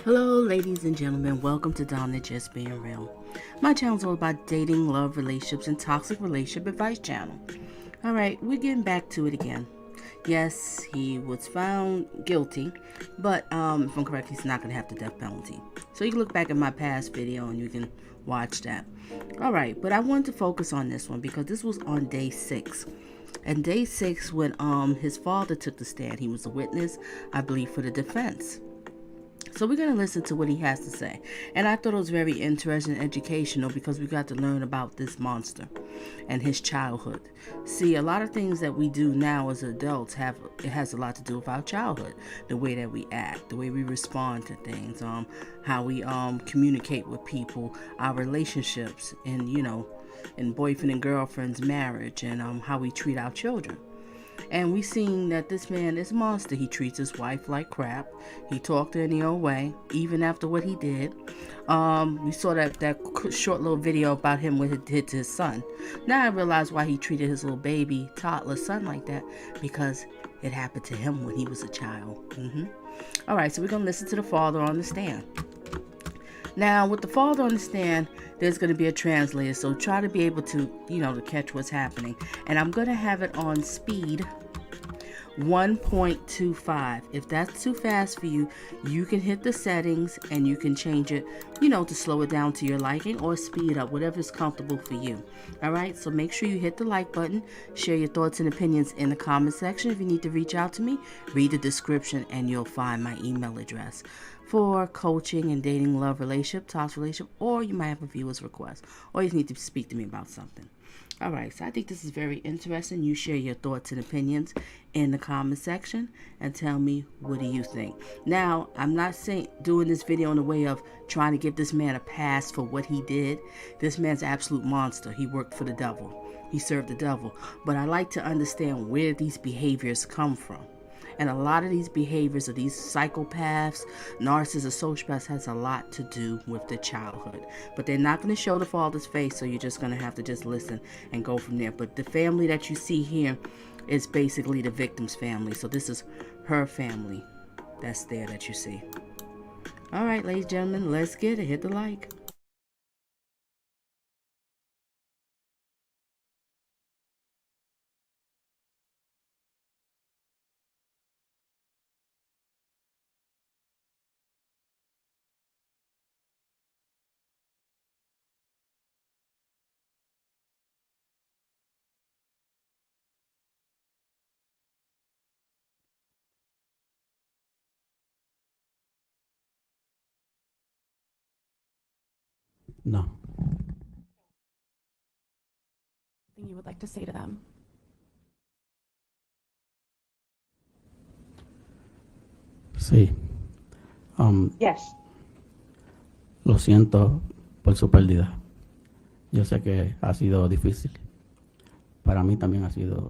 Hello, ladies and gentlemen. Welcome to Dominant Just Being Real. My channel is all about dating, love, relationships, and toxic relationship advice channel. All right, we're getting back to it again. Yes, he was found guilty, but if I'm correct, he's not going to have the death penalty. So you can look back at my past video and you can watch that. All right, but I wanted to focus on this one because this was on day 6. And day 6 when his father took the stand. He was a witness, I believe, for the defense. So we're going to listen to what he has to say. And I thought it was very interesting and educational because we got to learn about this monster and his childhood. See, a lot of things that we do now as adults has a lot to do with our childhood. The way that we act, the way we respond to things, how we communicate with people, our relationships, and in boyfriend and girlfriend's marriage, and how we treat our children. And we seen that this man is a monster. He treats his wife like crap. He talked any old way, even after what he did. We saw that short little video about him when it did to his son. Now I realize why he treated his little baby toddler son like that, because it happened to him when he was a child. All right, so we're gonna listen to the father on the stand. Now, with the father on the stand, there's going to be a translator, so try to be able to, to catch what's happening. And I'm going to have it on speed 1.25. If that's too fast for you, you can hit the settings and you can change it, to slow it down to your liking or speed up, whatever's comfortable for you. All right, so make sure you hit the like button, share your thoughts and opinions in the comment section. If you need to reach out to me, read the description and you'll find my email address for coaching and dating, love, relationship, toxic relationship, or you might have a viewer's request, or you need to speak to me about something. All right, so I think this is very interesting. You share your thoughts and opinions in the comment section and tell me, what do you think? Now, I'm not doing this video in a way of trying to give this man a pass for what he did. This man's an absolute monster. He worked for the devil. He served the devil. But I like to understand where these behaviors come from. And a lot of these behaviors of these psychopaths, narcissists, sociopaths has a lot to do with the childhood. But they're not going to show the father's face, so you're just going to have to just listen and go from there. But the family that you see here is basically the victim's family. So this is her family that's there that you see. All right, ladies and gentlemen, let's get it. Hit the like. No. Thing you would like to say to them? Sí. Yes. Lo siento por su pérdida. Yo sé que ha sido difícil. Para mí también ha sido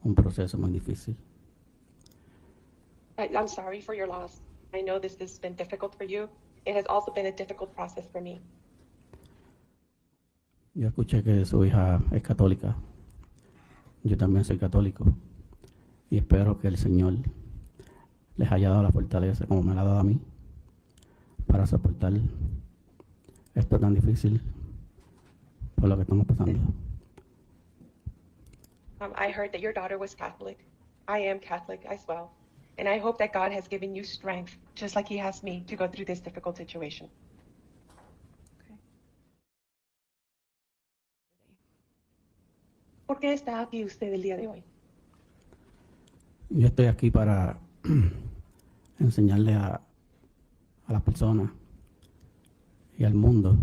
un proceso muy difícil. I'm sorry for your loss. I know this has been difficult for you. It has also been a difficult process for me. Yo escuché que su hija es católica. Yo también soy católico. Y espero que el Señor les haya dado la fortaleza como me la ha dado a mí para soportar esto tan difícil por lo que estamos pasando. I heard that your daughter was Catholic. I am Catholic as well. And I hope that God has given you strength, just like He has me, to go through this difficult situation. Okay. ¿Por qué está aquí usted el día de hoy? Yo estoy aquí para enseñarle a las personas y al mundo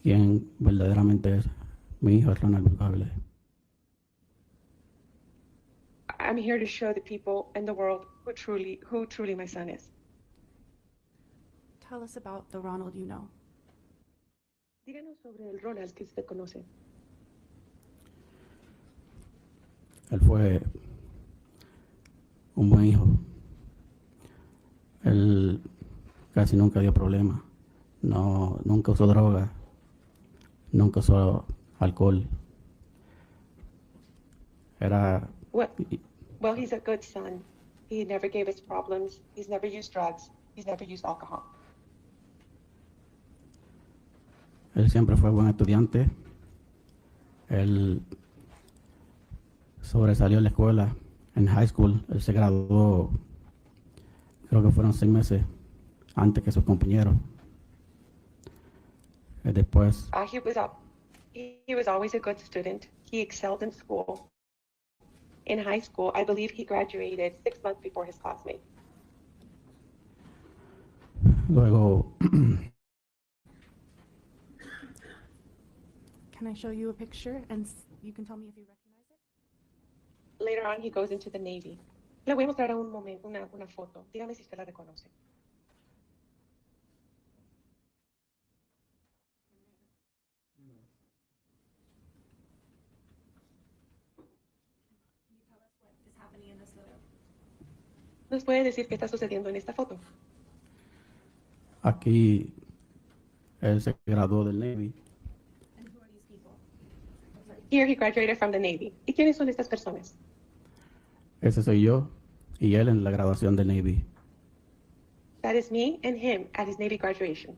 quién verdaderamente es mi hijo Ronald Burgos-Aviles. I'm here to show the people and the world who truly my son is. Tell us about the Ronald you know. Díganos sobre el Ronald que usted conoce. Él fue un buen hijo. Él casi nunca dio problemas. No, nunca usó droga. Nunca usó alcohol. Era... Well, he's a good son. He never gave us problems. He's never used drugs. He's never used alcohol. Él siempre fue buen estudiante. Él sobresalió en la escuela, en high school. Él se graduó, creo que fueron 6 meses antes que sus compañeros. Después, He was always a good student. He excelled in school. In high school, I believe he graduated 6 months before his classmates. luego, Can I show you a picture and you can tell me if you recognize it? Later on, he goes into the Navy. Le voy a mostrar un momento una foto. Dígame si usted la reconoce. Can you tell us what is happening in this photo? ¿Nos puede decir qué está sucediendo en esta foto? aquí, él se graduó del Navy. And who are these people? Here he graduated from the Navy. ¿Y quiénes son estas personas? Ese soy yo y él en la graduación del Navy. That is me and him at his Navy graduation.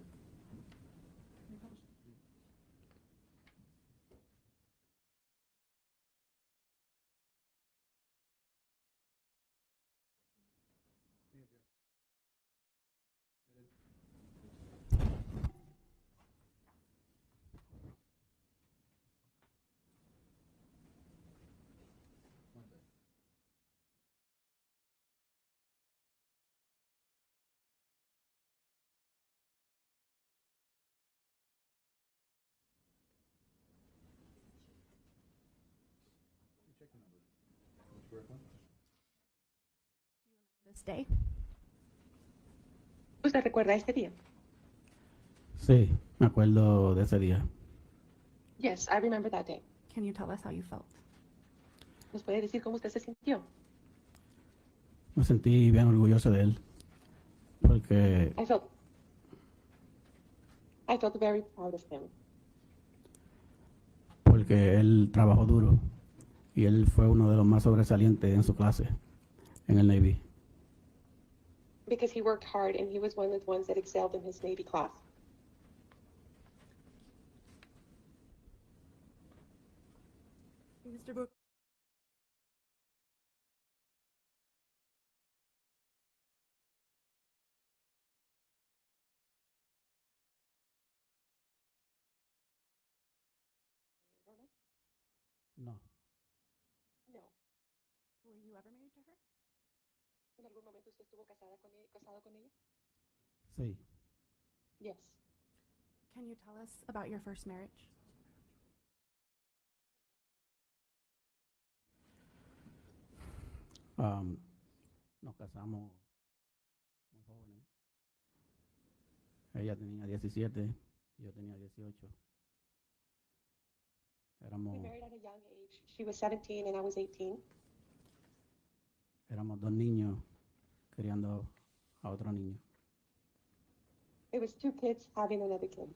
This day? ¿Usted recuerda este día? Sí, me acuerdo de ese día. Yes, I remember that day. Can you tell us how you felt? ¿Nos puede decir cómo usted se sintió? Me sentí bien orgulloso de él porque I felt very proud of him él trabajó duro y él fue uno de los más sobresalientes en su clase en el Navy. because he worked hard and he was one of the ones that excelled in his Navy class. Mr. Book. No, No. Were you ever married to her? ¿En algún momento usted estuvo casado con ella? sí. Yes. Can you tell us about your first marriage? Nos casamos muy jóvenes. Ella tenía 17 y yo tenía 18. We married at a young age. She was 17 and I was 18. Éramos dos niños criando a otro niño. It was 2 kids having another kid.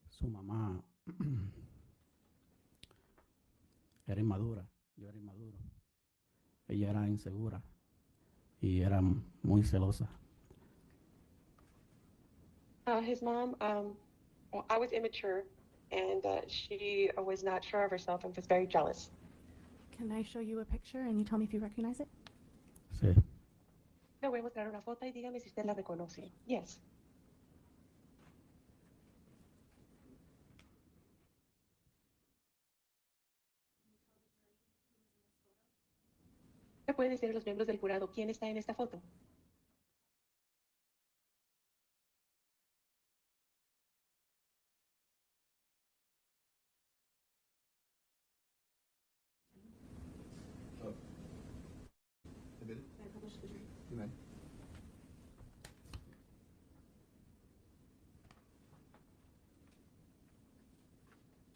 Su mamá era inmadura, yo era inmaduro. Ella era insegura y era muy celosa. His mom, well, I was immature and she was not sure of herself and was very jealous. Can I show you a picture and you tell me if you recognize it? Sí. Le voy a mostrar una foto y dígame si usted la reconoce. Yes. ¿Me pueden decir a los miembros del jurado quién está en esta foto?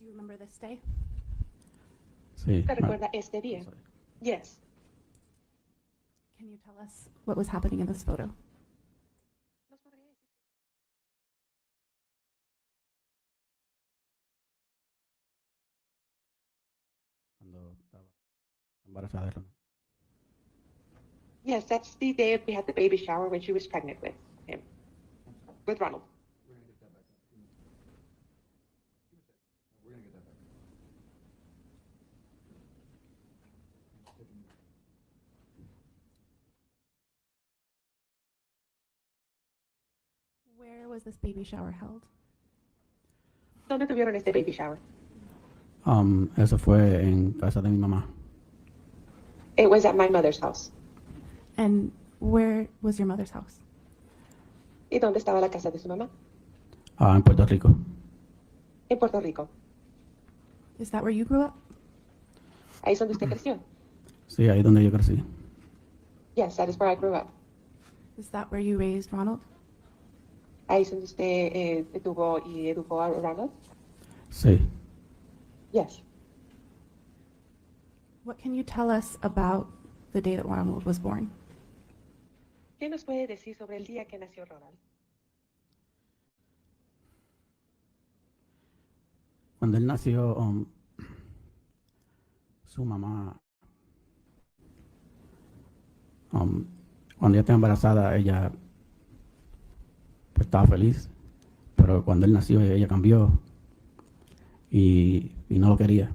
Do you remember this day? Sí. ¿Se recuerda este día? Sorry. Yes. Can you tell us what was happening in this photo? ¿Nos podría decir? Cuando estaba embarazada de Ronald. Yes, that's the day we had the baby shower when she was pregnant with him, with Ronald. Where was this baby shower held? ¿Dónde tuvieron este baby shower? Eso fue en casa de mi mamá, It was at my mother's house. And where was your mother's house? ¿Y dónde estaba la casa de su mamá? en Puerto Rico. En Puerto Rico. Is that where you grew up? Ahí es donde usted creció. Sí, ahí donde yo crecí. Yes, that is where I grew up. Is that where you raised Ronald? Ahí es donde usted tuvo y educó a Ronald. Sí. Yes. What can you tell us about the day that Ronald was born? ¿Qué nos puede decir sobre el día que nació Ronald? Cuando él nació, su mamá, cuando ella estaba embarazada, ella pues, estaba feliz, pero cuando él nació, ella cambió y no lo quería.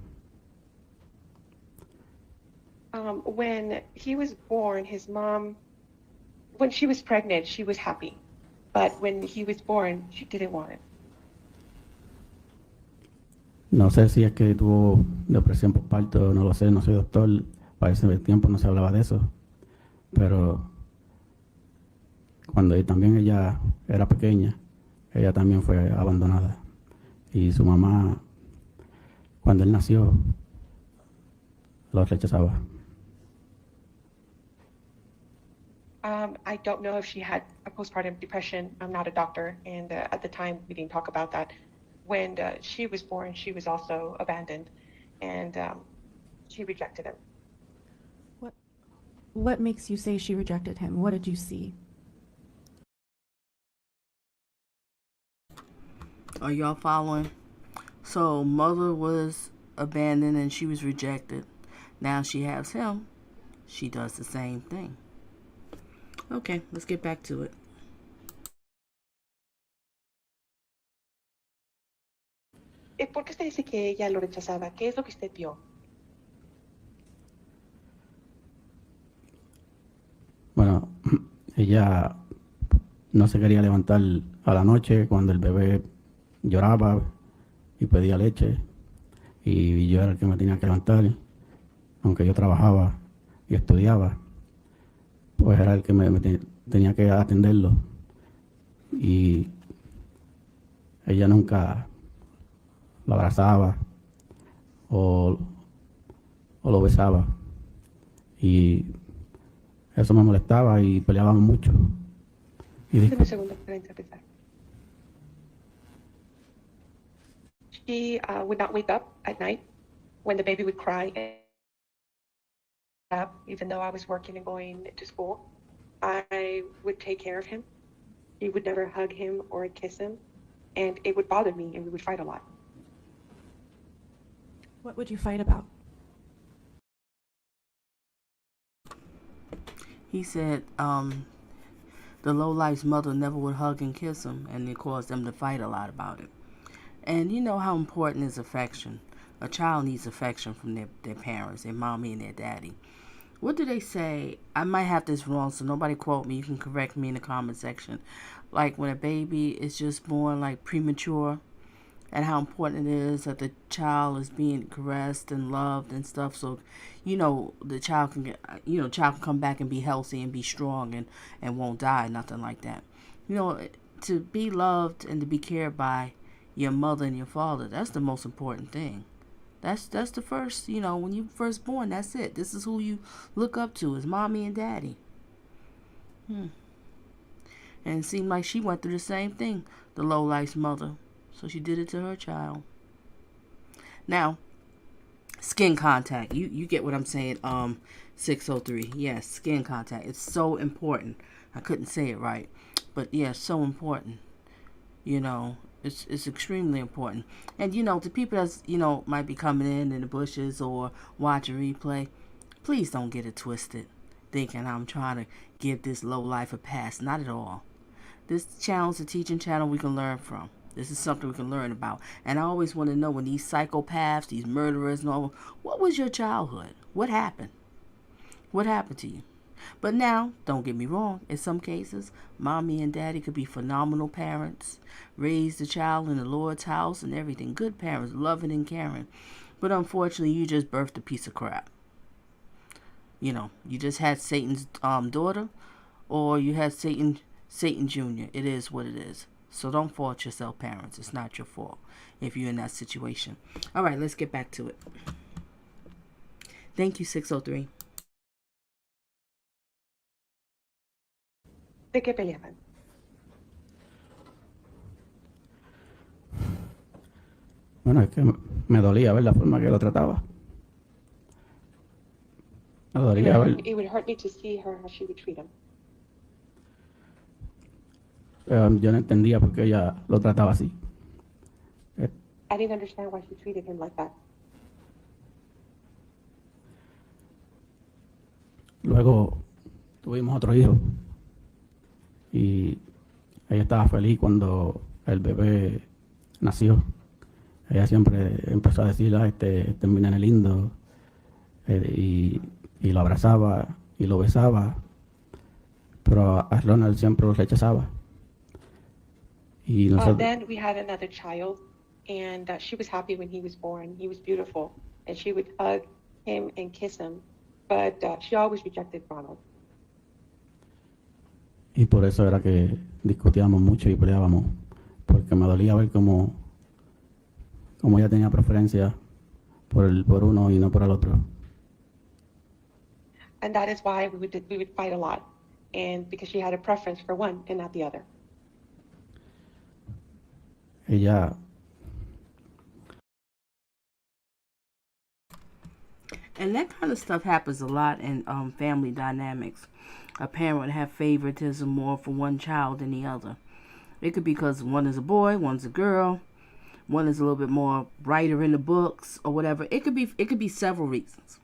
When he was born, his mom, when she was pregnant, she was happy. But when he was born, she didn't want it. No sé si es que tuvo depresión postparto, no lo sé, no soy doctor, para ese tiempo no se hablaba de eso, pero cuando también ella era pequeña, ella también fue abandonada y su mamá, cuando él nació, lo rechazaba. I don't know if she had a postpartum depression. I'm not a doctor, and at the time we didn't talk about that. When she was born, she was also abandoned, and she rejected him. What makes you say she rejected him? What did you see? Are y'all following? So mother was abandoned and she was rejected. Now she has him. She does the same thing. Okay, let's get back to it. ¿Por qué usted dice que ella lo rechazaba? ¿Qué es lo que usted vio? Bueno, ella no se quería levantar a la noche cuando el bebé lloraba y pedía leche y yo era el que me tenía que levantar, aunque yo trabajaba y estudiaba, pues era el que tenía que atenderlo y ella nunca lo abrazaba o lo besaba y eso me molestaba y peleábamos mucho. Y Deme un segundo para interpretar. She would not wake up at night when the baby would cry. Even though I was working and going to school, I would take care of him. He would never hug him or kiss him, and it would bother me, and we would fight a lot. What would you fight about? He said the lowlife's mother never would hug and kiss him, and it caused them to fight a lot about it. And you know how important is affection. A child needs affection from their parents, their mommy and their daddy. What do they say? I might have this wrong, so nobody quote me. You can correct me in the comment section. Like when a baby is just born, like premature, and how important it is that the child is being caressed and loved and stuff. So, the child can child can come back and be healthy and be strong and won't die, nothing like that. To be loved and to be cared by your mother and your father, that's the most important thing. That's the first, when you first born, that's it. This is who you look up to, is mommy and daddy. And it seemed like she went through the same thing, the lowlife's mother. So she did it to her child. Now, skin contact. You get what I'm saying, 603. Yes, skin contact. It's so important. I couldn't say it right. But yeah, so important. It's extremely important. And to people that's, might be coming in the bushes or watch a replay, please don't get it twisted. thinking I'm trying to give this low life a pass. Not at all. This channel is a teaching channel we can learn from. This is something we can learn about. And I always want to know, when these psychopaths, these murderers and all, what was your childhood? What happened? What happened to you? But now, don't get me wrong, in some cases, mommy and daddy could be phenomenal parents, raise the child in the Lord's house and everything. Good parents, loving and caring. But unfortunately, you just birthed a piece of crap. You know, you just had Satan's daughter, or you had Satan Jr. It is what it is. So don't fault yourself, parents. It's not your fault if you're in that situation. All right, let's get back to it. Thank you, 603. ¿De qué peleaban? Bueno, es que me dolía ver la forma que lo trataba. Me dolía ver. It would hurt me to see her, how she would treat him. Yo no entendía por qué ella lo trataba así. I didn't understand why she treated him like that. Luego tuvimos otro hijo y ella estaba feliz cuando el bebé nació. Ella siempre empezó a decir, este es mi nene lindo, y lo abrazaba y lo besaba, pero a Ronald siempre lo rechazaba. Y nosotros, Then we had another child, and she was happy when he was born. He was beautiful, and she would hug him and kiss him, but she always rejected Ronald. y por eso era que discutíamos mucho y peleábamos, porque me dolía ver cómo ella tenía preferencia por uno y no por el otro. And that is why we would fight a lot, and because she had a preference for one and not the other. Ella And that kind of stuff happens a lot in family dynamics. A parent would have favoritism more for one child than the other. It could be because one is a boy, one's a girl, one is a little bit more brighter in the books or whatever. It could be several reasons.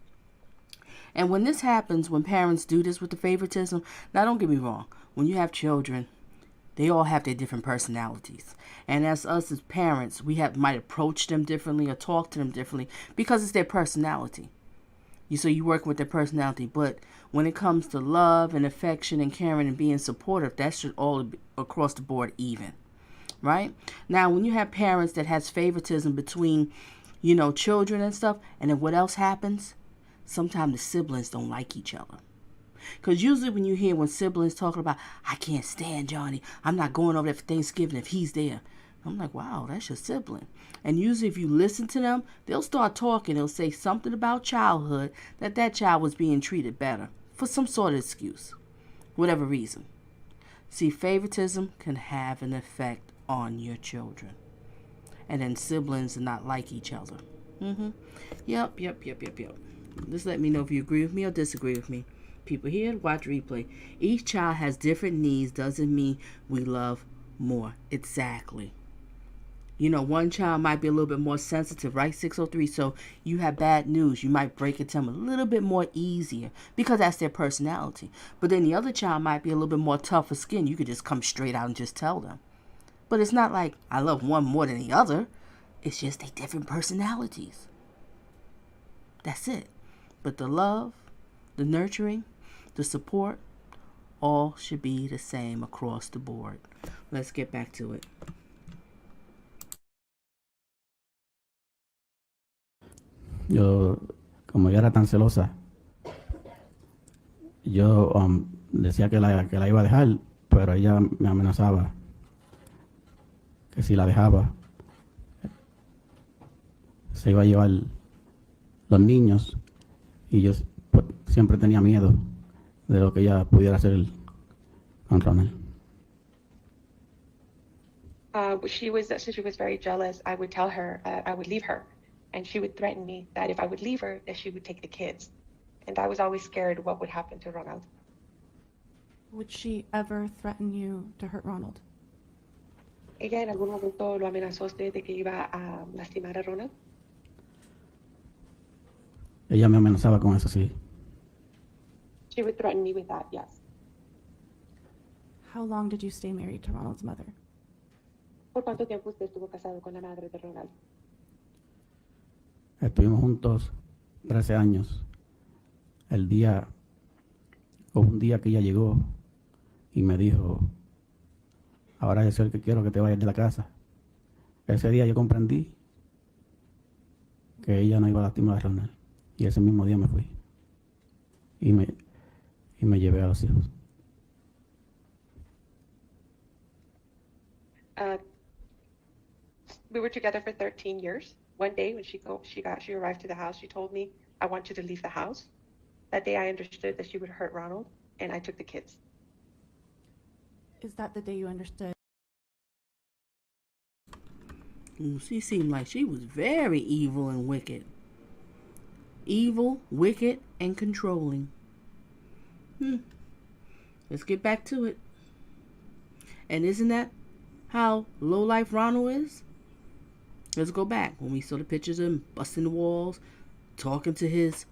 And when this happens, when parents do this with the favoritism, now don't get me wrong, when you have children, they all have their different personalities. And as us as parents, we might approach them differently or talk to them differently because it's their personality. So you work with their personality. But when it comes to love and affection and caring and being supportive, that should all be across the board even. Right? Now, when you have parents that has favoritism between, children and stuff, and then what else happens? Sometimes the siblings don't like each other. Because usually when siblings talking about, I can't stand Johnny, I'm not going over there for Thanksgiving if he's there. I'm like, wow, that's your sibling. And usually if you listen to them, they'll start talking. They'll say something about childhood, that child was being treated better for some sort of excuse, whatever reason. See, favoritism can have an effect on your children. And then siblings do not like each other. Yep. Just let me know if you agree with me or disagree with me. People here, watch replay. Each child has different needs, doesn't mean we love more. Exactly. One child might be a little bit more sensitive, right? 603. So you have bad news. You might break it to them a little bit more easier because that's their personality. But then the other child might be a little bit more tougher skin. You could just come straight out and just tell them. But it's not like I love one more than the other. It's just they different personalities. That's it. But the love, the nurturing, the support, all should be the same across the board. Let's get back to it. Yo, como ella era tan celosa, yo decía que la iba a dejar, pero ella me amenazaba que si la dejaba se iba a llevar los niños, y yo pues, siempre tenía miedo de lo que ella pudiera hacer con Ronald. She was very jealous. I would tell her I would leave her, and she would threaten me that if I would leave her, that she would take the kids. And I was always scared what would happen to Ronald. Would she ever threaten you to hurt Ronald? ¿Ella en algún momento lo amenazó a usted de que iba a lastimar a Ronald? Ella me amenazaba con eso, sí. She would threaten me with that, yes. How long did you stay married to Ronald's mother? ¿Por cuánto tiempo usted estuvo casado con la madre de Ronald? Estuvimos juntos 13 años. Hubo un día que ella llegó y me dijo, ahora yo soy el que quiero que te vayas de la casa. Ese día yo comprendí que ella no iba a lastimar a Ronald. Y ese mismo día me fui. Y me llevé a los hijos. We were together for 13 years. One day when she arrived to the house, she told me, I want you to leave the house. That day I understood that she would hurt Ronald, and I took the kids. Is that the day you understood? She seemed like she was very evil and wicked. Evil, wicked, and controlling. Let's get back to it. And isn't that how Lowlife Ronald is? Let's go back when we saw the pictures of him busting the walls, talking to his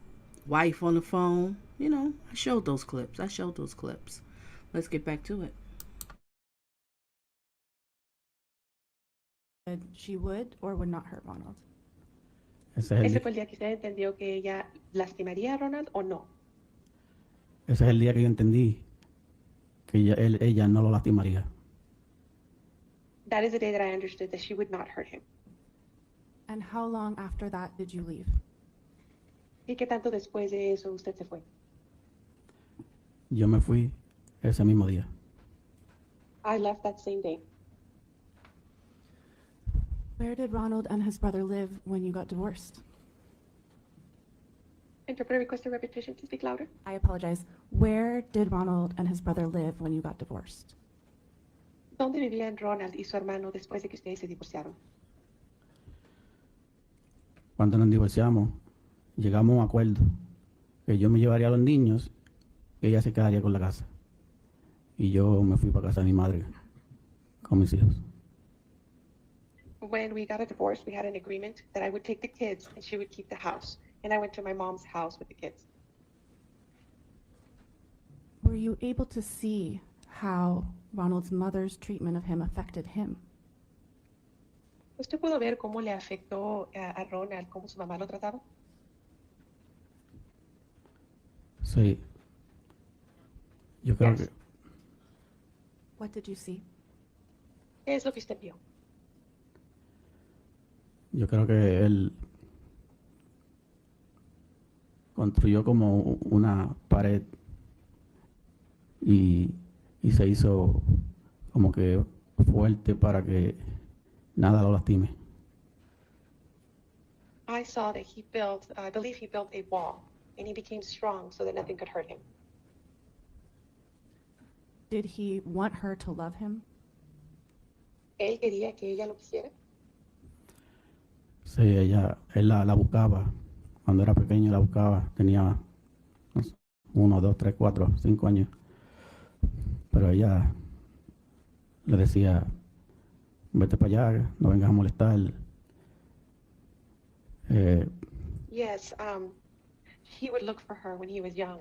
wife on the phone. You know, I showed those clips. Let's get back to it. She would or would not hurt Ronald? Ese es ¿Ese fue el día que usted entendió que ella lastimaría a Ronald o no? ese es el día que yo entendí que ella no lo lastimaría. That is the day that I understood that she would not hurt him. And how long after that did you leave? ¿Y qué tanto después de eso usted se fue? Yo me fui ese mismo día. I left that same day. Where did Ronald and his brother live when you got divorced? Interpreter request a repetition to speak louder. I apologize. Where did Ronald and his brother live when you got divorced? ¿Dónde vivían Ronald y su hermano después de que ustedes se divorciaron? Cuando nos divorciamos, llegamos a un acuerdo que yo me llevaría a los niños y ella se quedaría con la casa. Y yo me fui para casa de mi madre con mis hijos. When we got a divorce, we had an agreement that I would take the kids and she would keep the house. And I went to my mom's house with the kids. Were you able to see how Ronald's mother's treatment of him affected him? ¿Usted pudo ver cómo le afectó a Ronald, cómo su mamá lo trataba? Sí. Yo creo Yes. que What did you see? ¿Qué es lo que usted vio? Yo creo que él construyó como una pared y se hizo como que fuerte para que nada lo lastime. I saw that I believe he built a wall, and he became strong so that nothing could hurt him. Did he want her to love him? Él quería que ella lo quisiera. Sí, él la buscaba. Cuando era pequeño la buscaba. Tenía no sé, 1, 2, 3, 4, 5 años. Pero ella le decía, vete para allá, no vengas a molestar. Yes, he would look for her when he was young,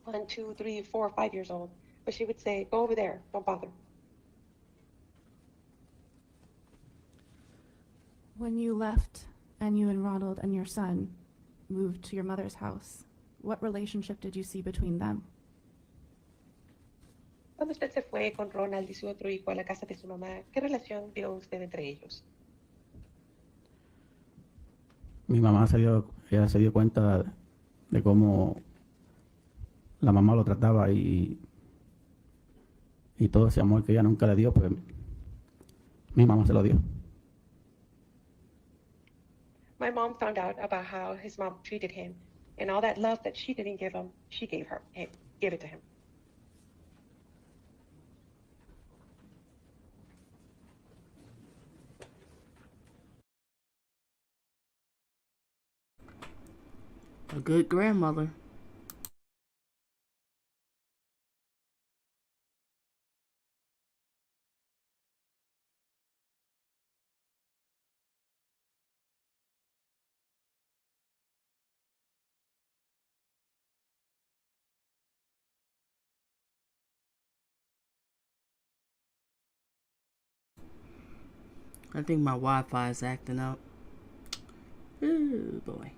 1, 2, 3, 4, 5 years old. But she would say, go over there, don't bother. When you left and you and Ronald and your son moved to your mother's house, what relationship did you see between them? Cuando usted se fue con Ronald y su otro hijo a la casa de su mamá, ¿qué relación vio usted entre ellos? Mi mamá ella se dio cuenta de cómo la mamá lo trataba y todo ese amor que ella nunca le dio, pues mi mamá se lo dio. My mom found out about how his mom treated him, and all that love that she didn't give him, she gave it to him. A good grandmother. I think my Wi-Fi is acting up. Oh boy.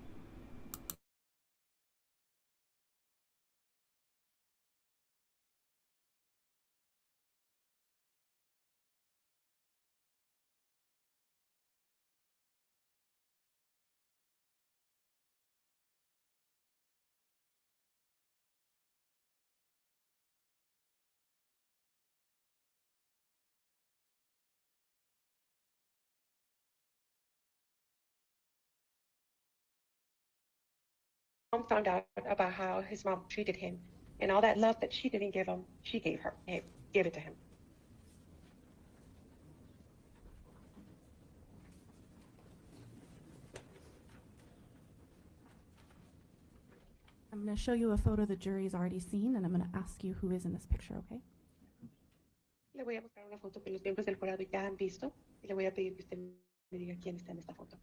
Mom found out about how his mom treated him, and all that love that she didn't give him, she gave gave it to him. I'm going to show you a photo the jury's already seen, and I'm going to ask you who is in this picture, okay? Le voy a mostrar una foto que los miembros del jurado ya han visto, y le voy a pedir que usted me diga quién está en esta foto.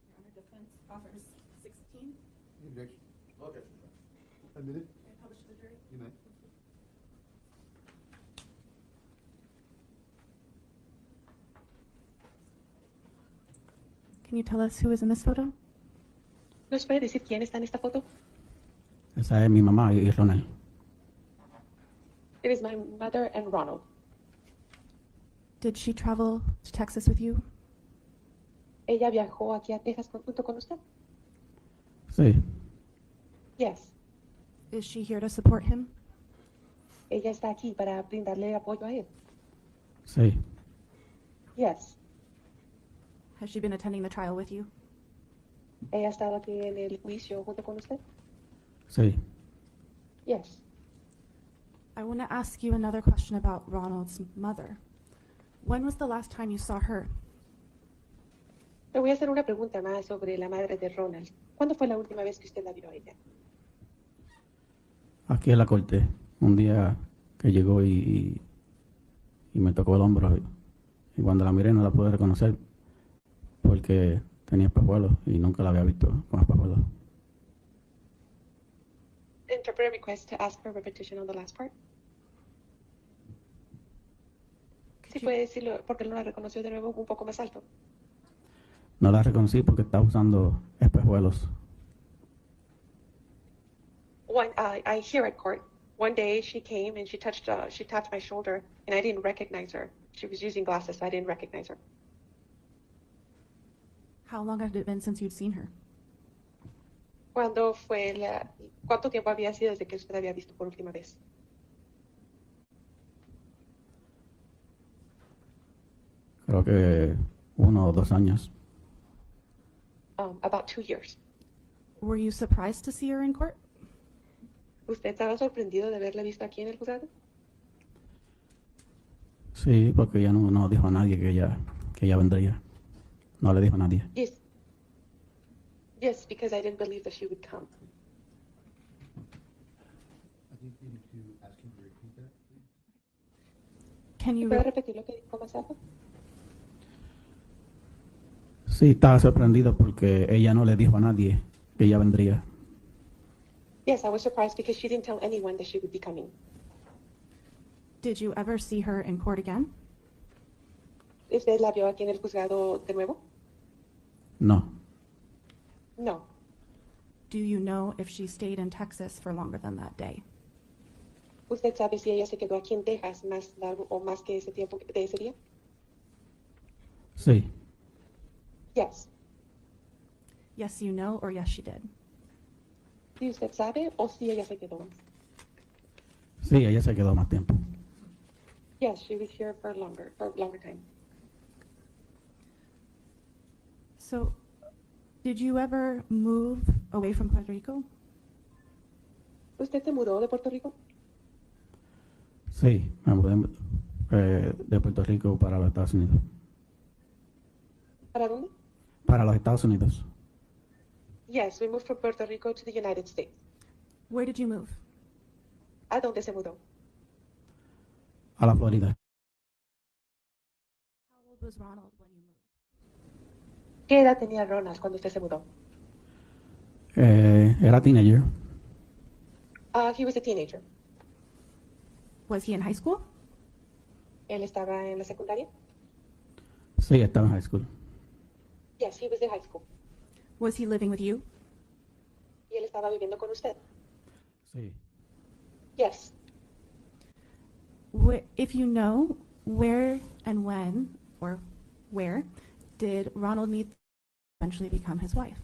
Your Honor, defense offers 16. Objection. Okay. Admitted. May I publish to the jury? You may. Can you tell us who is in this photo? ¿Nos puede decir quién está en esta foto? Esa es mi mamá y Ronald. It is my mother and Ronald. Did she travel to Texas with you? ¿Ella viajó aquí a Texas junto con usted? Sí, Yes. Is she here to support him? Ella está aquí para brindarle apoyo a él. sí, Yes. Has she been attending the trial with you? ¿Ella ha estado aquí en el juicio junto con usted? sí. Yes. I want to ask you another question about Ronald's mother. When was the last time you saw her? Le voy a hacer una pregunta más sobre la madre de Ronald. ¿Cuándo fue la última vez que usted la vio a ella? Aquí en la corte, un día que llegó y me tocó el hombro. Y cuando la miré no la pude reconocer porque tenía espejuelos y nunca la había visto con espejuelos. Interpret a request to ask for repetition on the last part. Sí puede decirlo porque no la reconoció de nuevo un poco más alto. No la reconocí porque estaba usando espejuelos. I hear at court. One day she came and she tapped my shoulder, and I didn't recognize her. She was using glasses, so I didn't recognize her. How long had it been since you'd seen her? ¿Cuánto tiempo había sido desde que usted había visto por última vez? Creo que 1 o 2 años. About 2 years. Were you surprised to see her in court? ¿Usted estaba sorprendido de haberla visto aquí en el juzgado? Sí, porque ella no dijo a nadie que ella vendría. No le dijo a nadie. Yes. Yes, because I didn't believe that she would come. I think you need to ask him to repeat that, please. Can you ¿Puede repetir lo que dijo más alto? Sí, estaba sorprendido porque ella no le dijo a nadie que ella vendría. Yes, I was surprised because she didn't tell anyone that she would be coming. Did you ever see her in court again? ¿Usted la vio aquí en el juzgado de nuevo? No, No. Do you know if she stayed in Texas for longer than that day? ¿Usted sabe si ella se quedó aquí en Texas más largo o más que ese tiempo de ese día? sí, Yes. Yes, you know, or yes, she did? ¿Sí usted sabe o si ella se quedó más? sí, ella se quedó más tiempo. Yes, she was here for a longer time. So, did you ever move away from Puerto Rico? ¿Usted se mudó de Puerto Rico? Sí, me mudé de Puerto Rico para los Estados Unidos. ¿Para dónde? Para los Estados Unidos. Yes, we moved from Puerto Rico to the United States. Where did you move? ¿A dónde se mudó? A la Florida. How old was Ronald when you moved? ¿Qué edad tenía Ronald cuando usted se mudó? Era teenager. He was a teenager. Was he in high school? Él estaba en la secundaria? Sí, estaba en high school. Yes, he was in high school. Was he living with you? ¿Y él estaba viviendo con usted? Sí. Yes. If you know, where and when, or where, did Ronald meet eventually become his wife?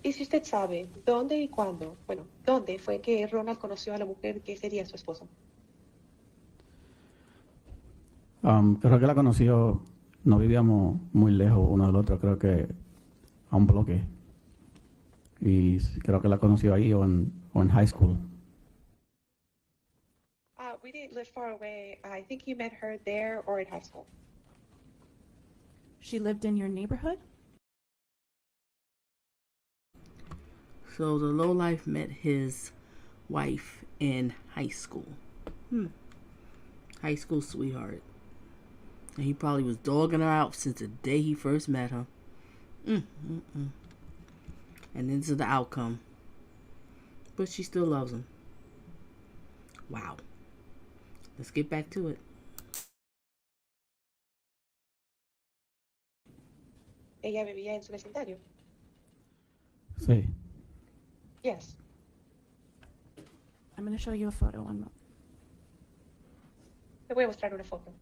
Y si usted sabe dónde y cuándo, bueno, dónde fue que Ronald conoció a la mujer que sería su esposa. Creo que la conoció, no vivíamos muy lejos uno del otro, creo que a un bloque. Y creo que la conoció ahí o en high school. We didn't live far away. I think he met her there or at high school. She lived in your neighborhood? So the lowlife met his wife in high school. High school sweetheart. And he probably was dogging her out since the day he first met her. And then to the outcome. But she still loves him. Wow. Let's get back to it. Ella vivía en su vecindario. Sí. Yes. I'm going to show you a photo. One moment. Le voy a mostrar una foto.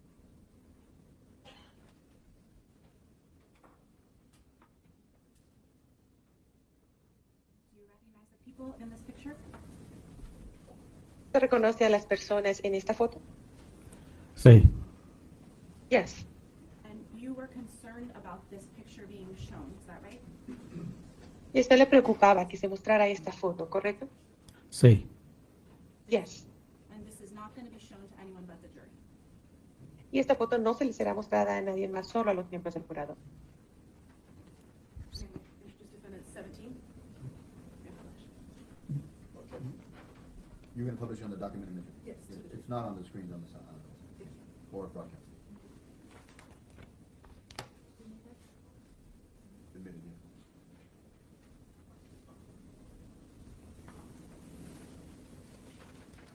Do you recognize the people in this picture? ¿Se reconoce a las personas en esta foto? Sí. Yes. And you were concerned about this picture being shown, is that right? Y a usted le preocupaba que se mostrara esta foto, ¿correcto? Sí. Yes. And this is not going to be shown to anyone but the jury. Y esta foto no se le será mostrada a nadie más, solo a los miembros del jurado. Introduce defendant 17. You're going to publish on the document image? Yes. It's not on the screens on the side, or broadcast. Admitted, yeah.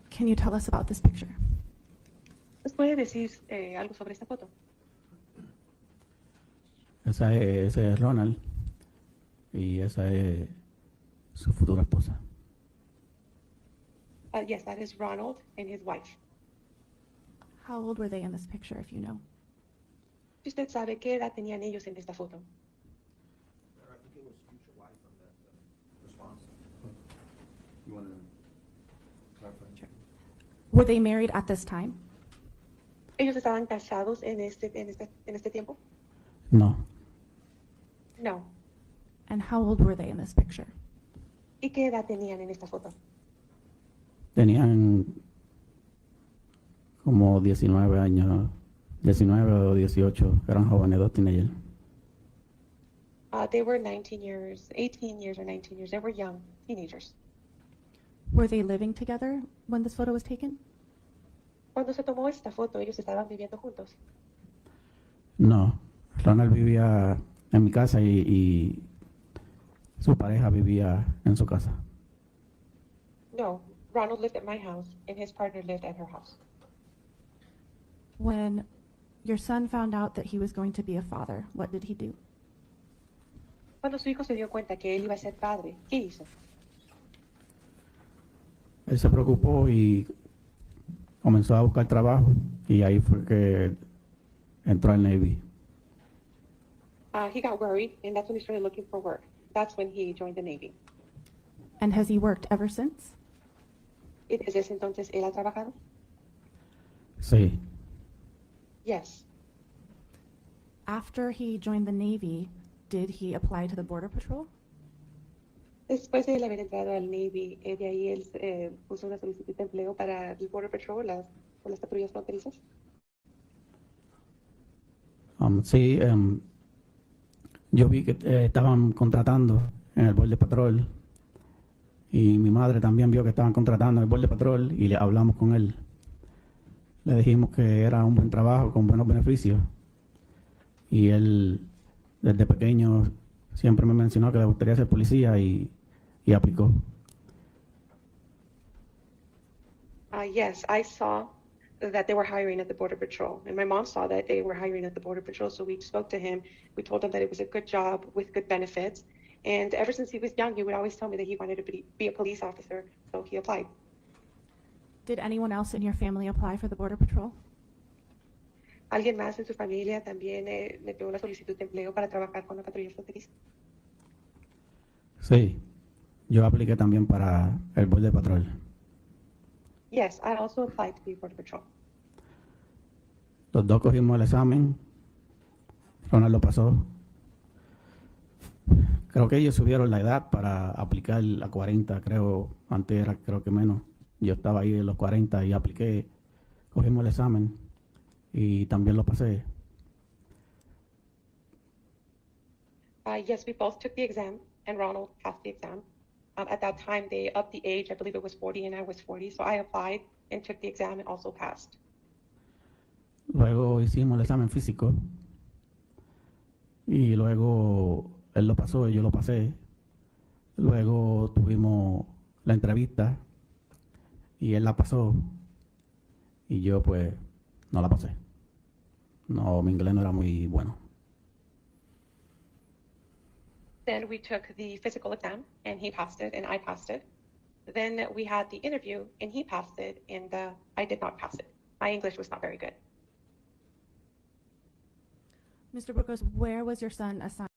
Can you tell us about this picture? ¿Nos puede decir algo sobre esta foto? Ese es Ronald y esa es su futura esposa. Yes, that is Ronald and his wife. How old were they in this picture, if you know? Si usted sabe qué edad tenían ellos en esta foto. I think it was future wife on that response. You want to clarify? Sure. Were they married at this time? ¿Ellos estaban casados en este tiempo? No. No. And how old were they in this picture? ¿Y qué edad tenían en esta foto? Tenían como 19 años, 19 o 18, eran jóvenes, dos teenagers. They were 19 years, 18 years or 19 years. They were young teenagers. Were they living together when this photo was taken? Cuando se tomó esta foto, ellos estaban viviendo juntos. No, Ronald vivía en mi casa y su pareja vivía en su casa. No, Ronald lived at my house and his partner lived at her house. When your son found out that he was going to be a father, what did he do? Cuando su hijo se dio cuenta que él iba a ser padre, ¿qué hizo? Él se preocupó y comenzó a buscar trabajo y ahí fue que entró al Navy. He got worried and that's when he started looking for work. That's when he joined the Navy. And has he worked ever since? ¿Y desde ese entonces él ha trabajado? Sí, Yes. After he joined the Navy, did he apply to the Border Patrol? Después de él haber entrado al Navy, de ahí él puso una solicitud de empleo para el Border Patrol, por las patrullas fronterizas. sí, yo vi que estaban contratando en el Border Patrol y mi madre también vio que estaban contratando en el Border Patrol y le hablamos con él. Le dijimos que era un buen trabajo con buenos beneficios y él desde pequeño siempre me mencionó que le gustaría ser policía y aplicó. Yes, I saw that they were hiring at the Border Patrol, and my mom saw that they were hiring at the Border Patrol. So we spoke to him. We told him that it was a good job with good benefits. And ever since he was young, he would always tell me that he wanted to be a police officer. So he applied. Did anyone else in your family apply for the Border Patrol? ¿Alguien más en su familia también metió una solicitud de empleo para trabajar con la patrulla fronteriza? Sí, yo apliqué también para el Border Patrol. Yes, I also applied to be Border Patrol. Los dos cogimos el examen. Ronald lo pasó. Creo que ellos subieron la edad para aplicar a 40, creo. Antes era creo que menos. Yo estaba ahí en los 40 y apliqué. Cogimos el examen y también lo pasé. Yes, we both took the exam, and Ronald passed the exam. At that time, they upped the age. I believe it was 40, and I was 40. So I applied and took the exam and also passed. Luego hicimos el examen físico y luego él lo pasó y yo lo pasé. Luego tuvimos la entrevista y él la pasó y yo pues no la pasé. No, mi inglés no era muy bueno. Then we took the physical exam, and he passed it, and I passed it. Then we had the interview, and he passed it, and I did not pass it. My English was not very good. Mr. Burgos, where was your son assigned?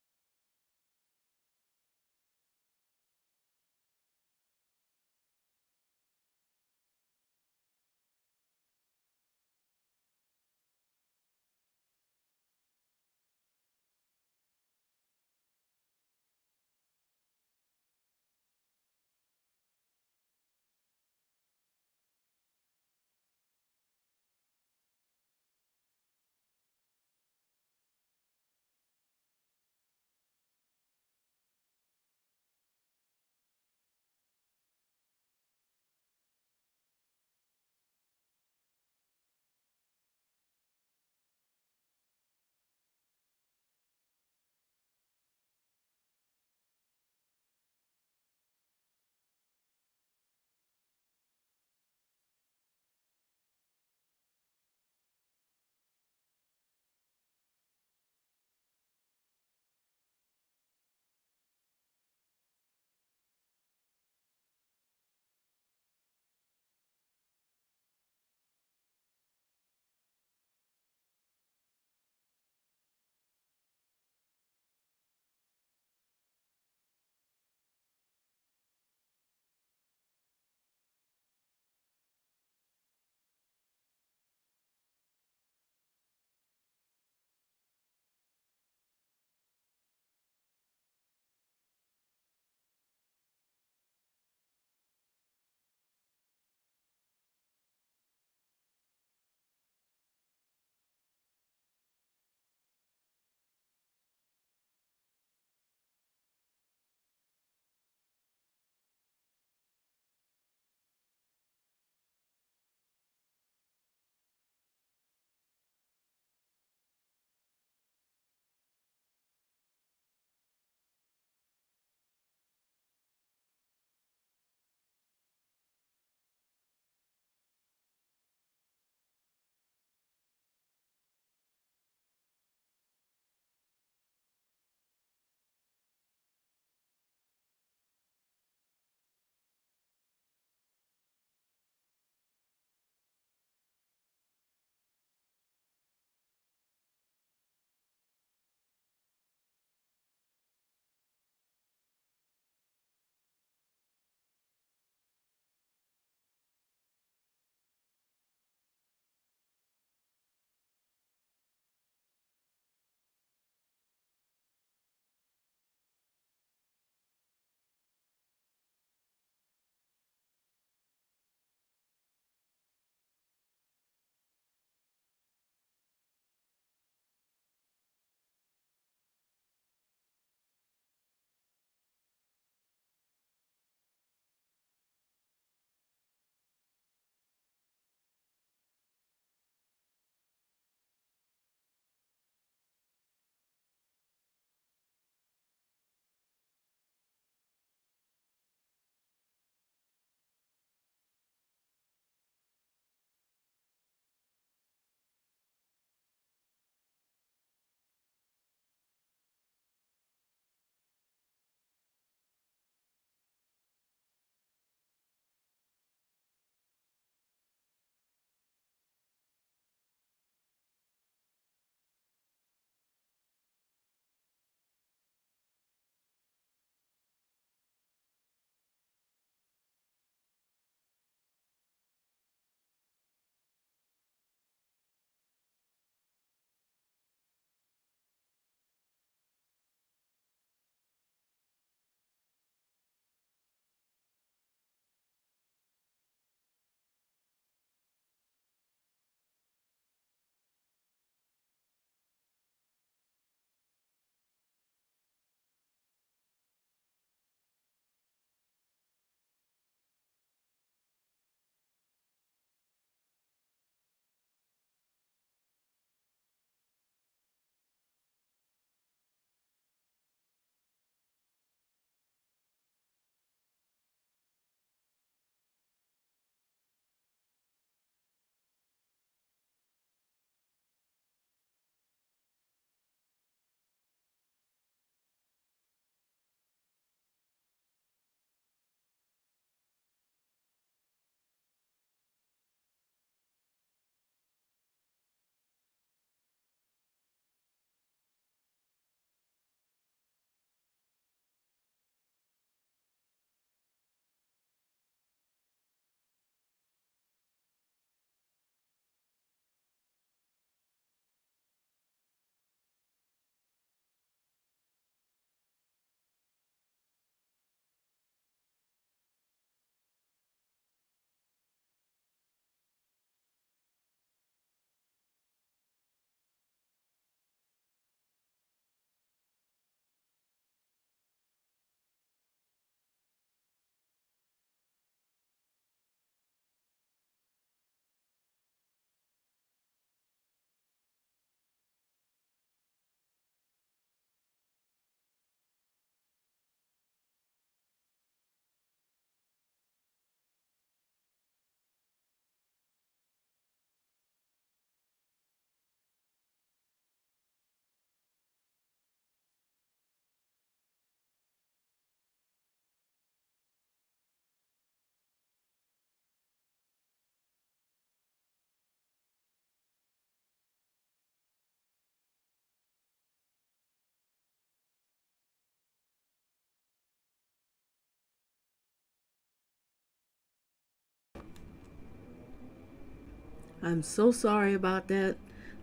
I'm so sorry about that.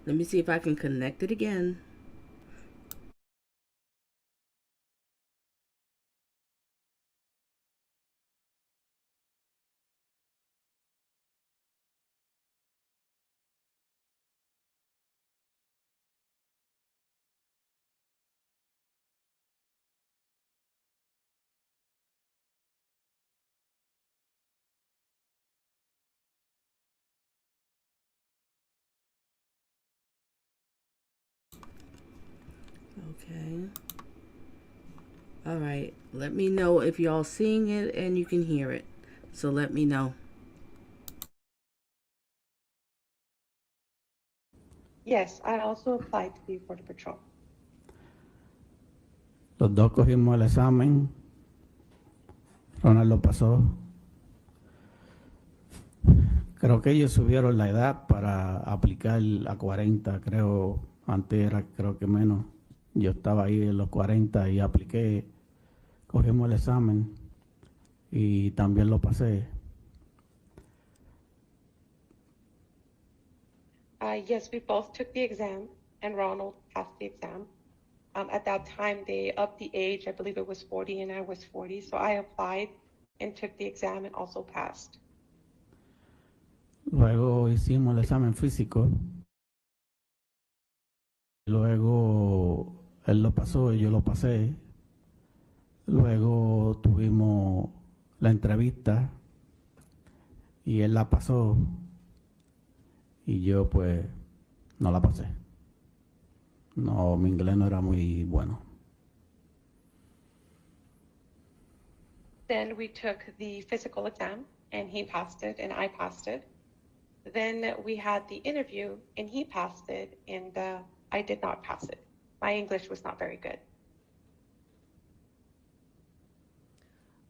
Let me see if I can connect it again. Okay. All right. Let me know if y'all seeing it and you can hear it. So let me know. Yes, I also applied to be Border Patrol. Los dos cogimos el examen. Ronald lo pasó. Creo que ellos subieron la edad para aplicar a 40, creo. Antes era, creo que menos. Yo estaba ahí en los 40 y apliqué. Cogimos el examen y también lo pasé. Yes, we both took the exam, and Ronald passed the exam. At that time, they upped the age. I believe it was 40, and I was 40. So I applied and took the exam and also passed. Luego hicimos el examen físico. Luego él lo pasó y yo lo pasé. Luego tuvimos la entrevista y él la pasó y yo pues no la pasé. No, mi inglés no era muy bueno. Then we took the physical exam, and he passed it, and I passed it. Then we had the interview, and he passed it, and I did not pass it. My English was not very good.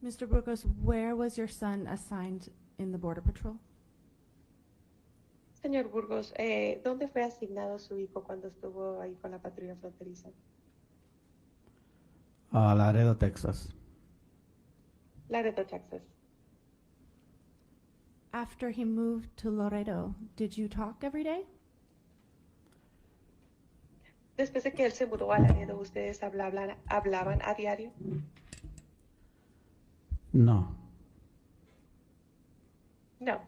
Mr. Burgos, where was your son assigned in the Border Patrol? Señor Burgos, ¿dónde fue asignado su hijo cuando estuvo ahí con la patrulla fronteriza? A Laredo, Texas. Laredo, Texas. After he moved to Laredo, did you talk every day? Después de que él se mudó a Laredo, ¿ustedes hablaban a diario? No. No.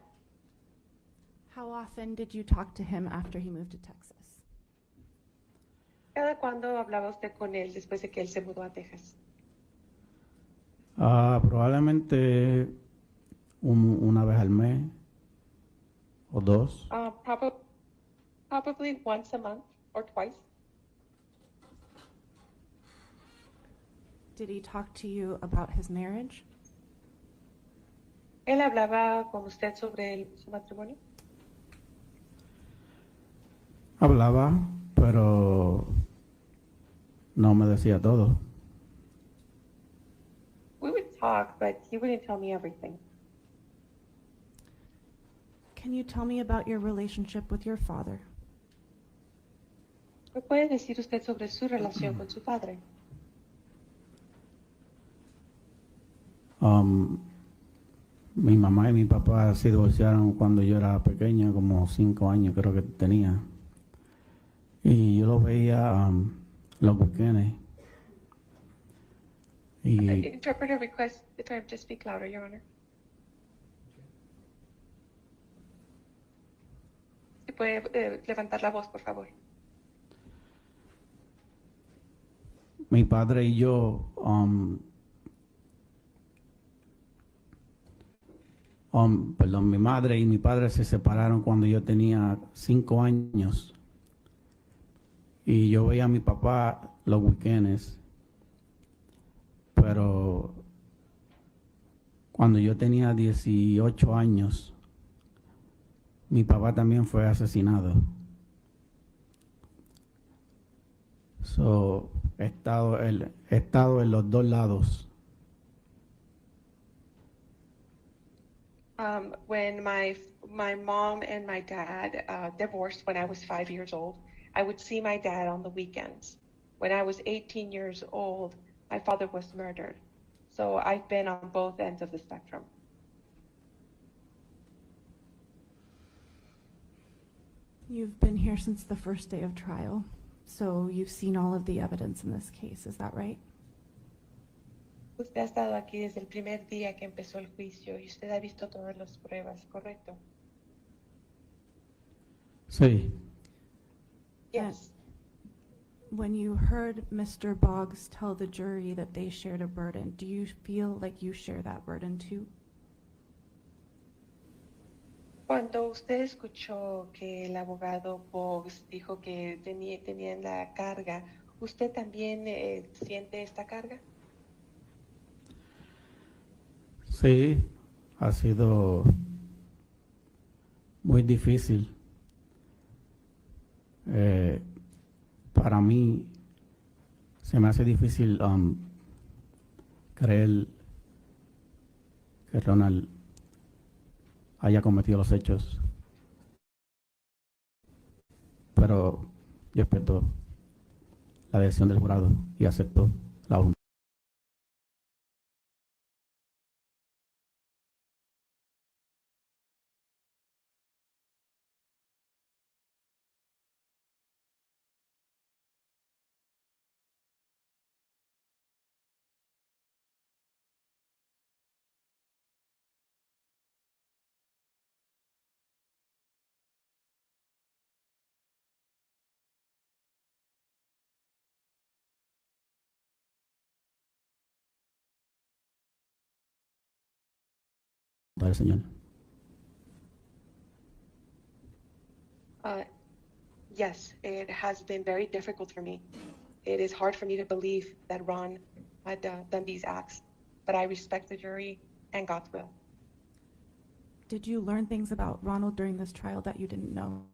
How often did you talk to him after he moved to Texas? ¿Cada cuándo hablaba usted con él después de que él se mudó a Texas? Probablemente una vez al mes o dos. Probably once a month or twice. Did he talk to you about his marriage? ¿Él hablaba con usted sobre su matrimonio? Hablaba, pero no me decía todo. We would talk, but he wouldn't tell me everything. Can you tell me about your relationship with your father? ¿Me puede decir usted sobre su relación con su padre? Mi mamá y mi papá se divorciaron cuando yo era pequeño, como 5 años creo que tenía. Y yo los veía los weekends. Y Interpreter requests the term to speak louder, Your Honor. Si puede levantar la voz, por favor. mi padre y yo, perdón, mi madre y mi padre se separaron cuando yo tenía 5 años. Y yo veía a mi papá los weekends. Pero cuando yo tenía 18 años, mi papá también fue asesinado. So, he estado en los dos lados. When my mom and my dad divorced when I was 5 years old, I would see my dad on the weekends. When I was 18 years old, my father was murdered. So I've been on both ends of the spectrum. You've been here since the first day of trial, so you've seen all of the evidence in this case, is that right? Usted ha estado aquí desde el primer día que empezó el juicio y usted ha visto todas las pruebas, ¿correcto? Sí, Yes. When you heard Mr. Boggs tell the jury that they shared a burden, do you feel like you share that burden too? Cuando usted escuchó que el abogado Boggs dijo que tenían la carga, ¿usted también siente esta carga? sí, ha sido muy difícil para mí. Se me hace difícil creer que Ronald haya cometido los hechos, pero yo respeto la decisión del jurado y acepto la voluntad. Del Señor. Yes, it has been very difficult for me. It is hard for me to believe that Ron had done these acts, but I respect the jury and God's will. Did you learn things about Ronald during this trial that you didn't know?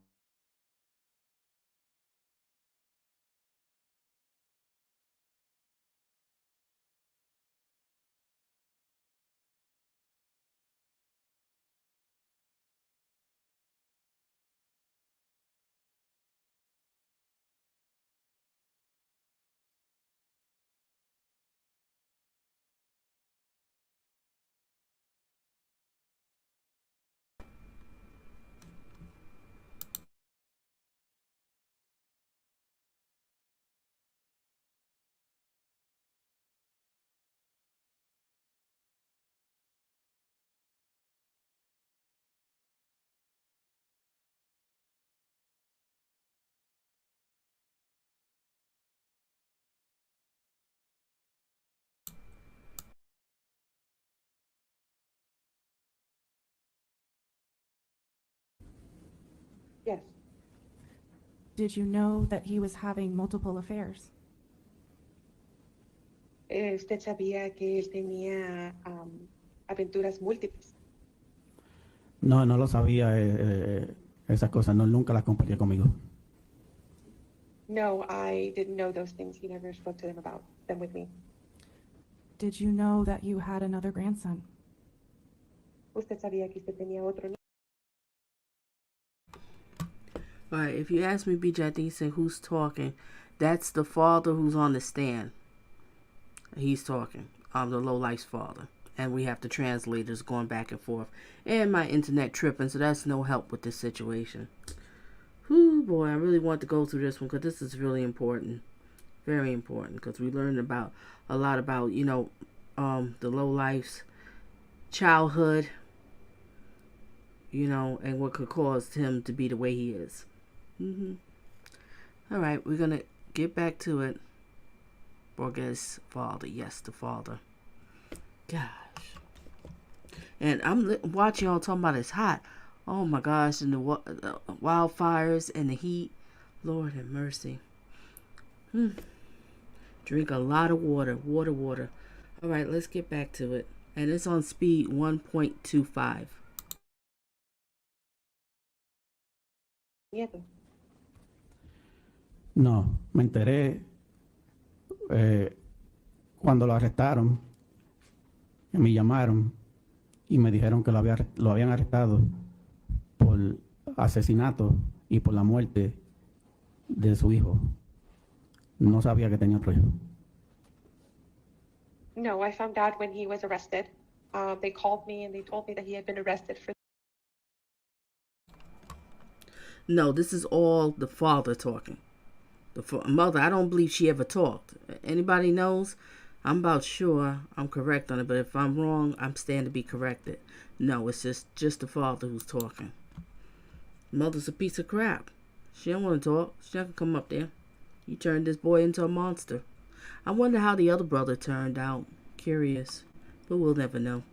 Yes. Did you know that he was having multiple affairs? ¿Usted sabía que él tenía aventuras múltiples? No, no lo sabía, esas cosas, no, nunca las compartía conmigo. No, I didn't know those things. He never spoke to them about them with me. Did you know that you had another grandson? ¿Usted sabía que usted tenía otro niño? All right, if you ask me, BJ, I think he said, who's talking? That's the father who's on the stand. He's talking. The Lowlife's father. And we have the translators going back and forth. And my internet tripping, so that's no help with this situation. Whew, boy, I really want to go through this one because this is really important. Very important because we learned about a lot about, the Lowlife's childhood, and what could cause him to be the way he is. All right, we're going to get back to it. Burgos father. Yes, the father. Gosh. And I'm watching y'all talking about it's hot. Oh my gosh, and the wildfires and the heat. Lord have mercy. Drink a lot of water. Water. All right, let's get back to it. And it's on speed 1.25. Nieto. No, me enteré cuando lo arrestaron, que me llamaron y me dijeron que lo habían arrestado por asesinato y por la muerte de su hijo. No sabía que tenía otro hijo. No, I found out when he was arrested. They called me and they told me that he had been arrested for. No, this is all the father talking. The mother, I don't believe she ever talked. Anybody knows? I'm about sure I'm correct on it, but if I'm wrong, I'm standing to be corrected. No, it's just the father who's talking. Mother's a piece of crap. She don't want to talk. She not gonna come up there. You turned this boy into a monster. I wonder how the other brother turned out. Curious. But we'll never know.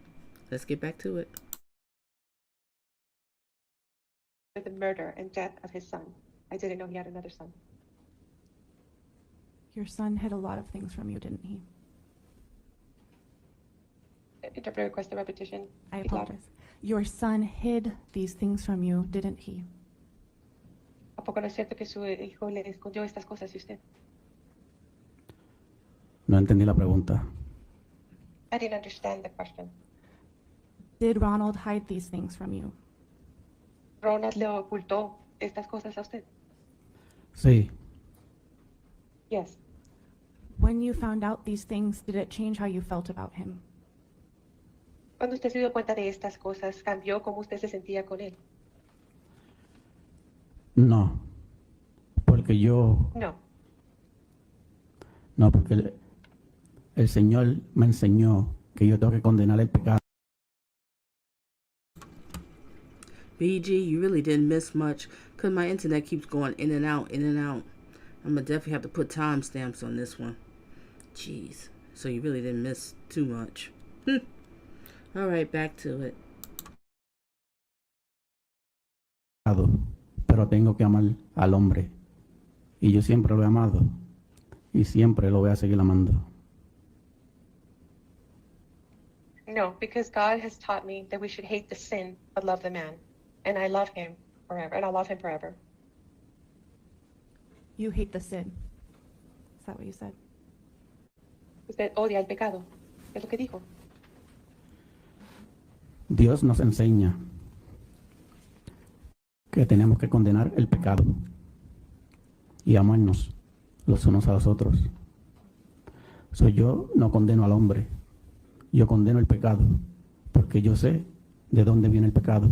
Let's get back to it. The murder and death of his son. I didn't know he had another son. Your son hid a lot of things from you, didn't he? Interpreter request a repetition. I Speak louder. apologize. Your son hid these things from you, didn't he? ¿A poco no es cierto que su hijo le escondió estas cosas de usted? No entendí la pregunta. I didn't understand the question. Did Ronald hide these things from you? ¿Ronald le ocultó estas cosas a usted? Sí, Yes. When you found out these things, did it change how you felt about him? Cuando usted se dio cuenta de estas cosas, ¿cambió cómo usted se sentía con él? no. Porque yo, No. no, porque el Señor me enseñó que yo tengo que condenar el pecado. BG, you really didn't miss much because my internet keeps going in and out, in and out. I'm going to definitely have to put timestamps on this one. Jeez. So you really didn't miss too much. All right, back to it. Pero tengo que amar al hombre. Y yo siempre lo he amado. Y siempre lo voy a seguir amando. No, because God has taught me that we should hate the sin but love the man. And I love him forever, and I'll love him forever. You hate the sin. Is that what you said? Usted odia el pecado. Es lo que dijo. Dios nos enseña que tenemos que condenar el pecado y amarnos los unos a los otros. Yo no condeno al hombre, yo condeno el pecado, porque yo sé de dónde viene el pecado.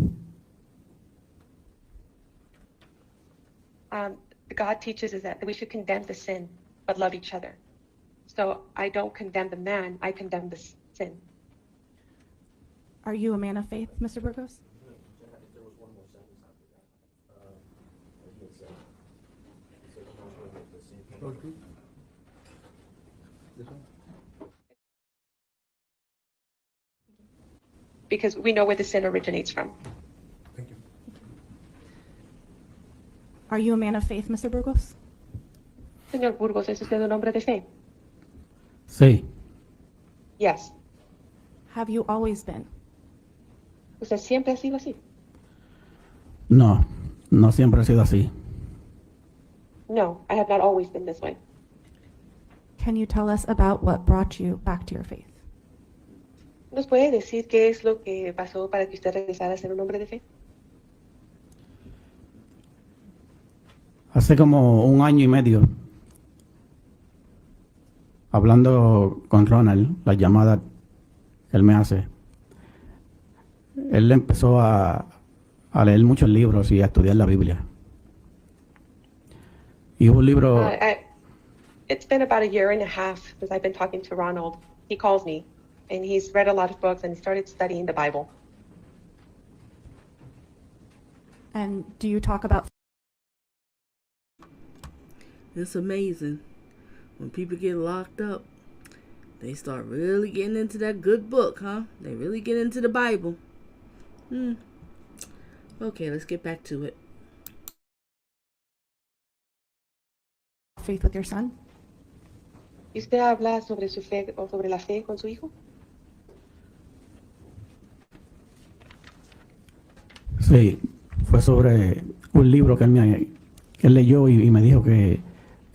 God teaches us that we should condemn the sin but love each other. So I don't condemn the man, I condemn the sin. Are you a man of faith, Mr. Burgos? There was one more sentence after that. He had said, the same. This one? Because we know where the sin originates from. Thank you. Are you a man of faith, Mr. Burgos? Señor Burgos, ¿es usted un hombre de fe? Sí, Yes. Have you always been? ¿Usted siempre ha sido así? no siempre he sido así. No, I have not always been this way. Can you tell us about what brought you back to your faith? ¿Nos puede decir qué es lo que pasó para que usted regresara a ser un hombre de fe? Hace como 1 año y medio, hablando con Ronald, la llamada que él me hace, él empezó a leer muchos libros y a estudiar la Biblia. Y hubo un libro, It's been about 1.5 years since I've been talking to Ronald. He calls me, and he's read a lot of books, and he started studying the Bible. And do you talk about It's amazing. When people get locked up, they start really getting into that good book, huh? They really get into the Bible. Okay, let's get back to it. faith with your son? ¿Y usted habla sobre su fe o sobre la fe con su hijo? sí, fue sobre un libro que él leyó y me dijo que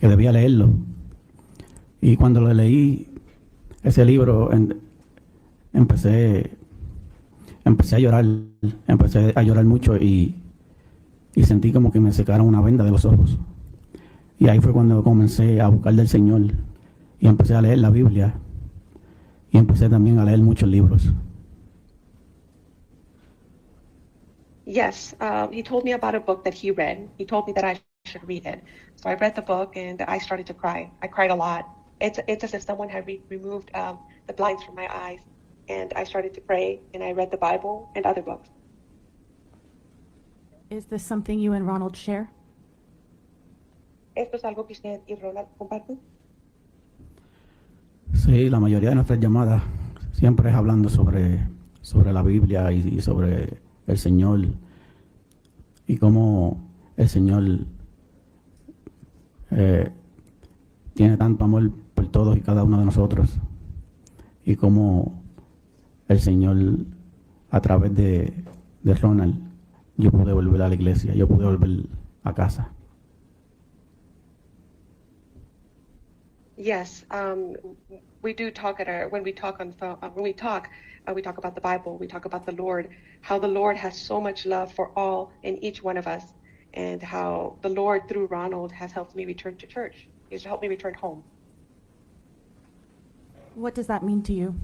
debía leerlo. Y cuando lo leí, ese libro, empecé a llorar mucho y sentí como que me secaron una venda de los ojos. Y ahí fue cuando comencé a buscar del Señor y empecé a leer la Biblia y empecé también a leer muchos libros. Yes, he told me about a book that he read. He told me that I should read it. So I read the book and I started to cry. I cried a lot. It's as if someone had removed the blinds from my eyes. And I started to pray and I read the Bible and other books. Is this something you and Ronald share? ¿Esto es algo que usted y Ronald comparten? Sí, la mayoría de nuestras llamadas siempre es hablando sobre la Biblia y sobre el Señor y cómo el Señor tiene tanto amor por todos y cada uno de nosotros y cómo el Señor a través de Ronald yo pude volver a la iglesia, yo pude volver a casa. Yes, we do talk when we talk on the phone. We talk about the Bible. We talk about the Lord, how the Lord has so much love for all and each one of us, and how the Lord through Ronald has helped me return to church. He's helped me return home. What does that mean to you?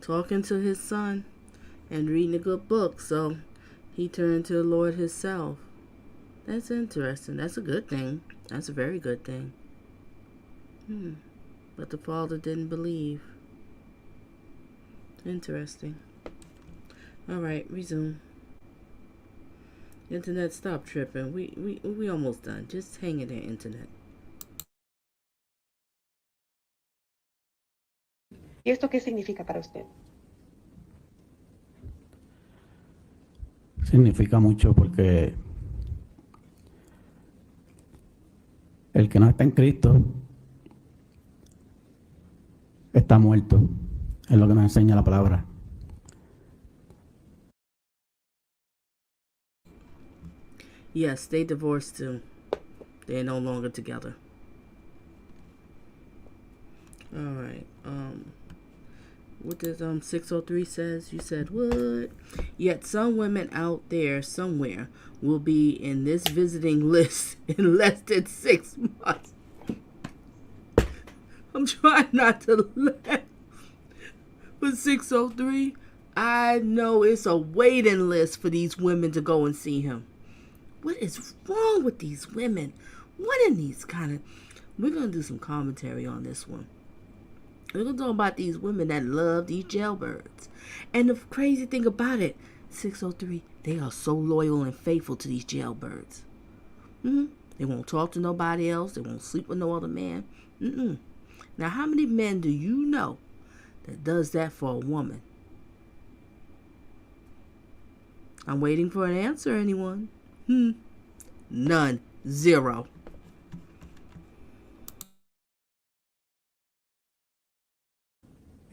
Talking to his son and reading a good book, so he turned to the Lord himself. That's interesting. That's a good thing. That's a very good thing. But the father didn't believe. Interesting. Alright, resume. Internet, stop tripping. We almost done. Just hang it in, internet. ¿Y esto qué significa para usted? Significa mucho porque el que no está en Cristo está muerto, es lo que nos enseña la palabra. Yes, they divorced too. They're no longer together. Alright, what does 603 says? You said what? Yet some women out there somewhere will be in this visiting list in less than 6 months. I'm trying not to laugh. With 603, I know it's a waiting list for these women to go and see him. What is wrong with these women? What in these kind of... We're going to do some commentary on this one. We're going to talk about these women that love these jailbirds. And the crazy thing about it, 603, they are so loyal and faithful to these jailbirds. They won't talk to nobody else. They won't sleep with no other man. Now, how many men do you know that does that for a woman? I'm waiting for an answer, anyone? None. Zero.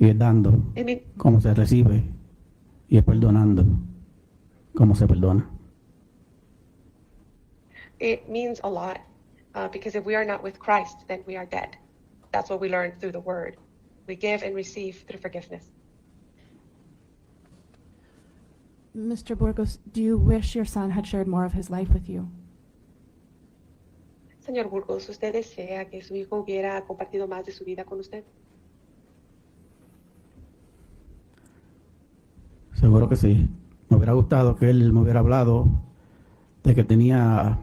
Y es dando como se recibe y es perdonando como se perdona. It means a lot because if we are not with Christ, then we are dead. That's what we learn through the word. We give and receive through forgiveness. Mr. Burgos, do you wish your son had shared more of his life with you? Señor Burgos, ¿usted desea que su hijo hubiera compartido más de su vida con usted? Seguro que sí. Me hubiera gustado que él me hubiera hablado de que tenía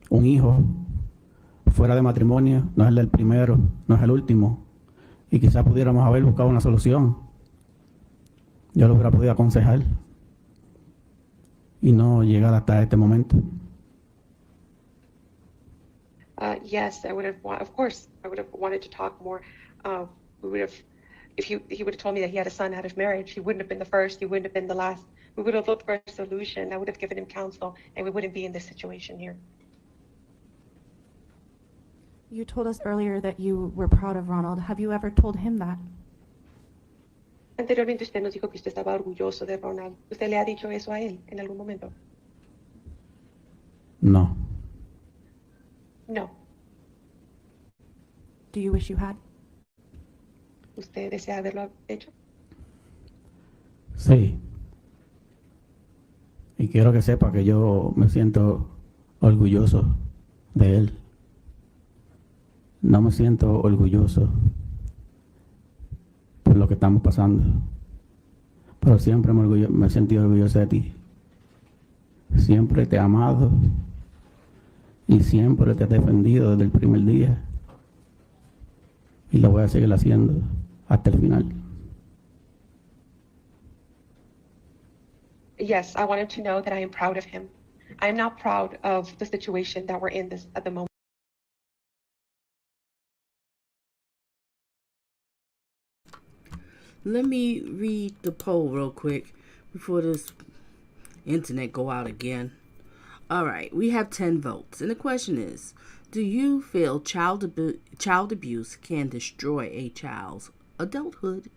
un hijo fuera de matrimonio, no es el primero, no es el último, y quizás pudiéramos haber buscado una solución. Yo lo hubiera podido aconsejar y no llegar hasta este momento. Yes, I would have. Of course, I would have wanted to talk more. We would have, if he would have told me that he had a son out of marriage, he wouldn't have been the first. He wouldn't have been the last. We would have looked for a solution. I would have given him counsel, and we wouldn't be in this situation here. You told us earlier that you were proud of Ronald. Have you ever told him that? Anteriormente usted nos dijo que usted estaba orgulloso de Ronald. ¿Usted le ha dicho eso a él en algún momento? No. No. Do you wish you had? ¿Usted desea haberlo hecho? Sí. Y quiero que sepa que yo me siento orgulloso de él. No me siento orgulloso por lo que estamos pasando. pero siempre me he sentido orgulloso de ti. Siempre te he amado y siempre te he defendido desde el primer día. Y lo voy a seguir haciendo hasta el final. Yes, I want him to know that I am proud of him. I'm not proud of the situation that we're in at the moment. Let me read the poll real quick before this internet go out again. All right, we have 10 votes. And the question is, do you feel child abuse can destroy a child's adulthood?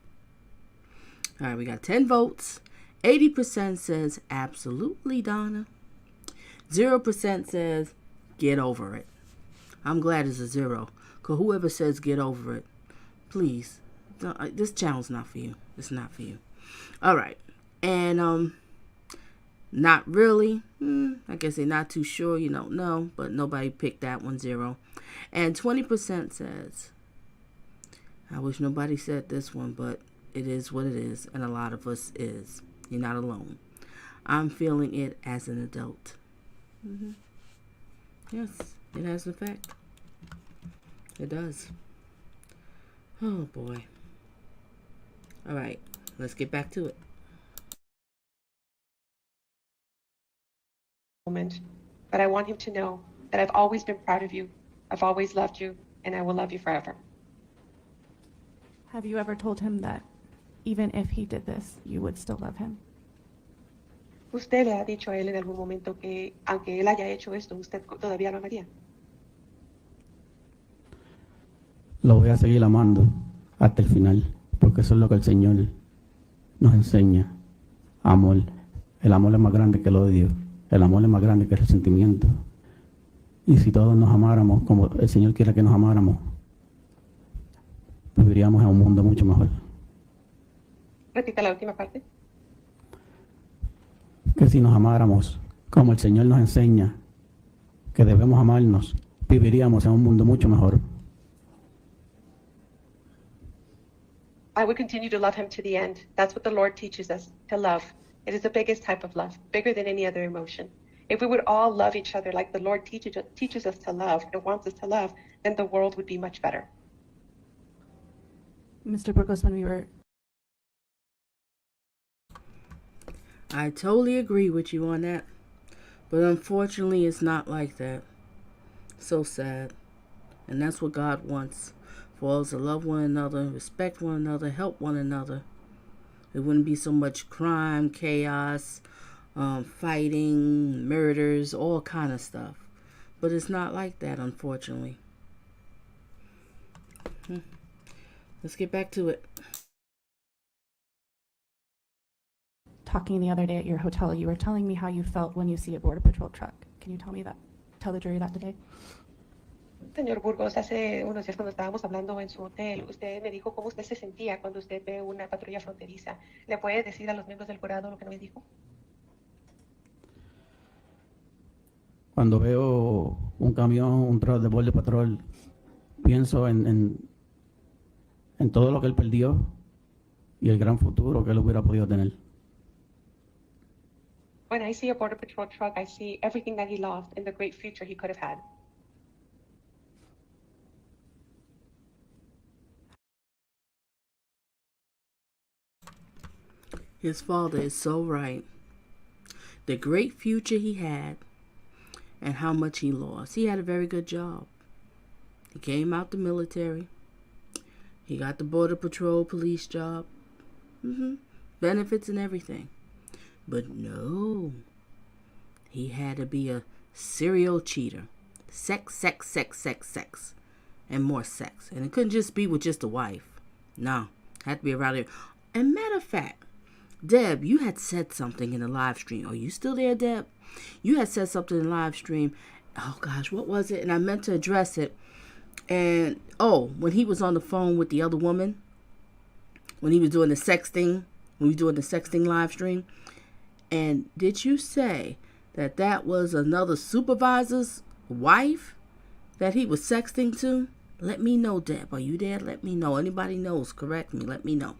All right, we got 10 votes. 80% says absolutely, Donna. 0% says get over it. I'm glad it's a 0, because whoever says get over it, please, this channel's not for you. It's not for you. All right. And not really. I guess they're not too sure. You don't know, but nobody picked that one, 0. And 20% says, I wish nobody said this one, but it is what it is, and a lot of us is. You're not alone. I'm feeling it as an adult. Yes, it has an effect. It does. Oh boy. All right, let's get back to it. But I want him to know that I've always been proud of you. I've always loved you, and I will love you forever. Have you ever told him that even if he did this, you would still love him? ¿Usted le ha dicho a él en algún momento que, aunque él haya hecho esto, usted todavía lo amaría? Lo voy a seguir amando hasta el final, porque eso es lo que el Señor nos enseña. Amor. El amor es más grande que el odio. El amor es más grande que el resentimiento. Y si todos nos amáramos como el Señor quiere que nos amáramos, viviríamos en un mundo mucho mejor. Repita la última parte. Que si nos amáramos como el Señor nos enseña que debemos amarnos, viviríamos en un mundo mucho mejor. I would continue to love him to the end. That's what the Lord teaches us, to love. It is the biggest type of love, bigger than any other emotion. If we would all love each other like the Lord teaches us to love and wants us to love, then the world would be much better. Mr. Burgos, when we were... I totally agree with you on that. But unfortunately, it's not like that. So sad. And that's what God wants. For us to love one another, respect one another, help one another. There wouldn't be so much crime, chaos, fighting, murders, all kind of stuff. But it's not like that, unfortunately. Let's get back to it. Talking the other day at your hotel, you were telling me how you felt when you see a Border Patrol truck. Can you tell me that? Tell the jury that today? Señor Burgos, hace unos días cuando estábamos hablando en su hotel, usted me dijo cómo usted se sentía cuando usted ve una patrulla fronteriza. ¿Le puede decir a los miembros del jurado lo que me dijo? Cuando veo un camión, un truck de Border Patrol, pienso en todo lo que él perdió y el gran futuro que él hubiera podido tener. When I see a Border Patrol truck, I see everything that he lost and the great future he could have had. His father is so right. The great future he had and how much he lost. He had a very good job. He came out the military. He got the Border Patrol police job. Benefits and everything. But no. He had to be a serial cheater. Sex. And more sex. And it couldn't just be with just a wife. No. Had to be around there. And matter of fact, Deb, you had said something in the live stream. Are you still there, Deb? You had said something in the live stream. Oh, gosh, what was it? And I meant to address it. And, when he was on the phone with the other woman, when he was doing the sexting, live stream, and did you say that was another supervisor's wife that he was sexting to? Let me know, Deb. Are you there? Let me know. Anybody knows, correct me. Let me know.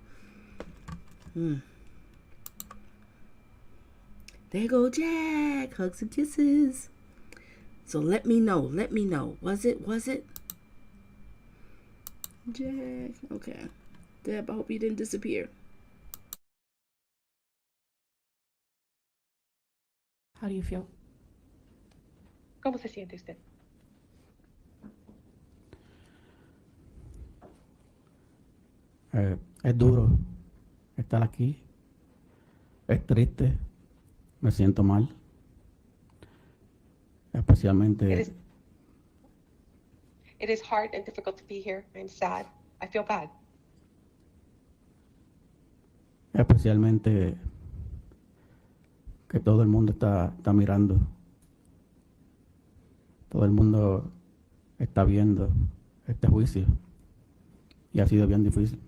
There go Jack. Hugs and kisses. So let me know. Was it? Jack. Okay. Deb, I hope you didn't disappear. How do you feel? ¿Cómo se siente usted? Es duro estar aquí. Es triste. Me siento mal. Especialmente It is hard and difficult to be here. I'm sad. I feel bad. especialmente que todo el mundo está mirando. Todo el mundo está viendo este juicio. Y ha sido bien difícil.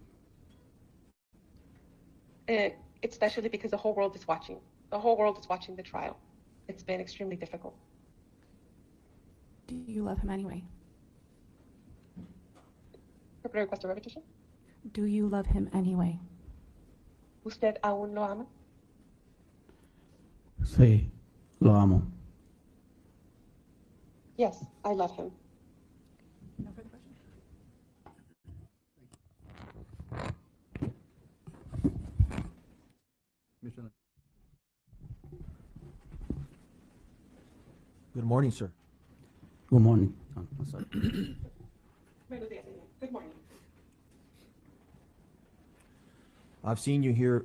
Especially because the whole world is watching. The whole world is watching the trial. It's been extremely difficult. Do you love him anyway? Request a repetition. Do you love him anyway? ¿Usted aún lo ama? Sí, lo amo. Yes, I love him. No further questions? Good morning, sir. Good morning. Oh, I'm sorry. Good morning. I've seen you here.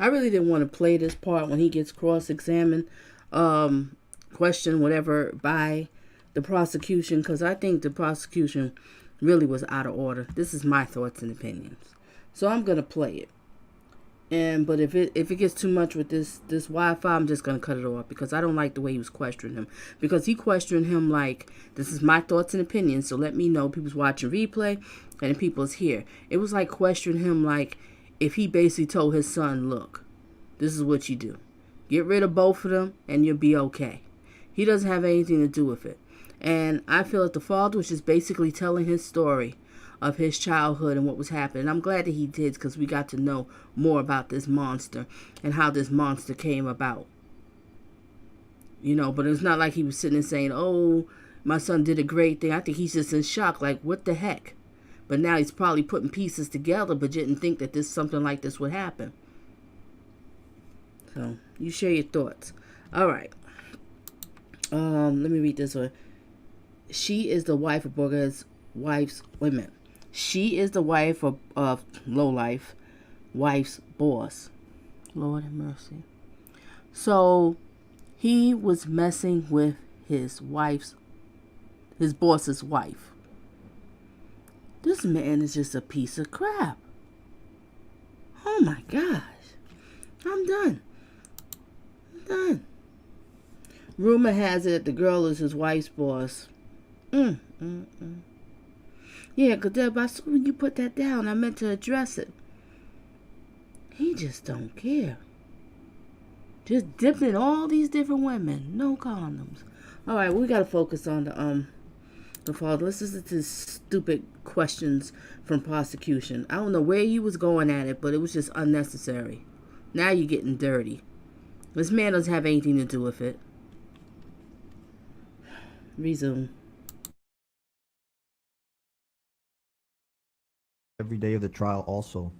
I really didn't want to play this part when he gets cross-examined, questioned, whatever, by the prosecution, because I think the prosecution really was out of order. This is my thoughts and opinions. So I'm going to play it. But if it gets too much with this Wi-Fi, I'm just going to cut it off, because I don't like the way he was questioning him. Because he questioned him like, this is my thoughts and opinions, so let me know. People's watching replay and people's here. It was like questioning him like if he basically told his son, look, this is what you do. Get rid of both of them and you'll be okay. He doesn't have anything to do with it. And I feel that the father was just basically telling his story of his childhood and what was happening. I'm glad that he did, because we got to know more about this monster and how this monster came about. You know, but it's not like he was sitting and saying, oh, my son did a great thing. I think he's just in shock, like, what the heck? But now he's probably putting pieces together, but didn't think that something like this would happen. So, you share your thoughts. All right. Let me read this one. She is the wife of She is the wife of Lowlife, wife's boss. Lord have mercy. So, he was messing with his boss's wife. This man is just a piece of crap. Oh my gosh. I'm done. Rumor has it the girl is his wife's boss. Yeah, Deb, I saw when you put that down, I meant to address it. He just don't care. Just dipping all these different women. No condoms. Alright, we gotta focus on the father. Let's listen to stupid questions from prosecution. I don't know where he was going at it, but it was just unnecessary. Now you're getting dirty. This man doesn't have anything to do with it. Resume. Every day of the trial also.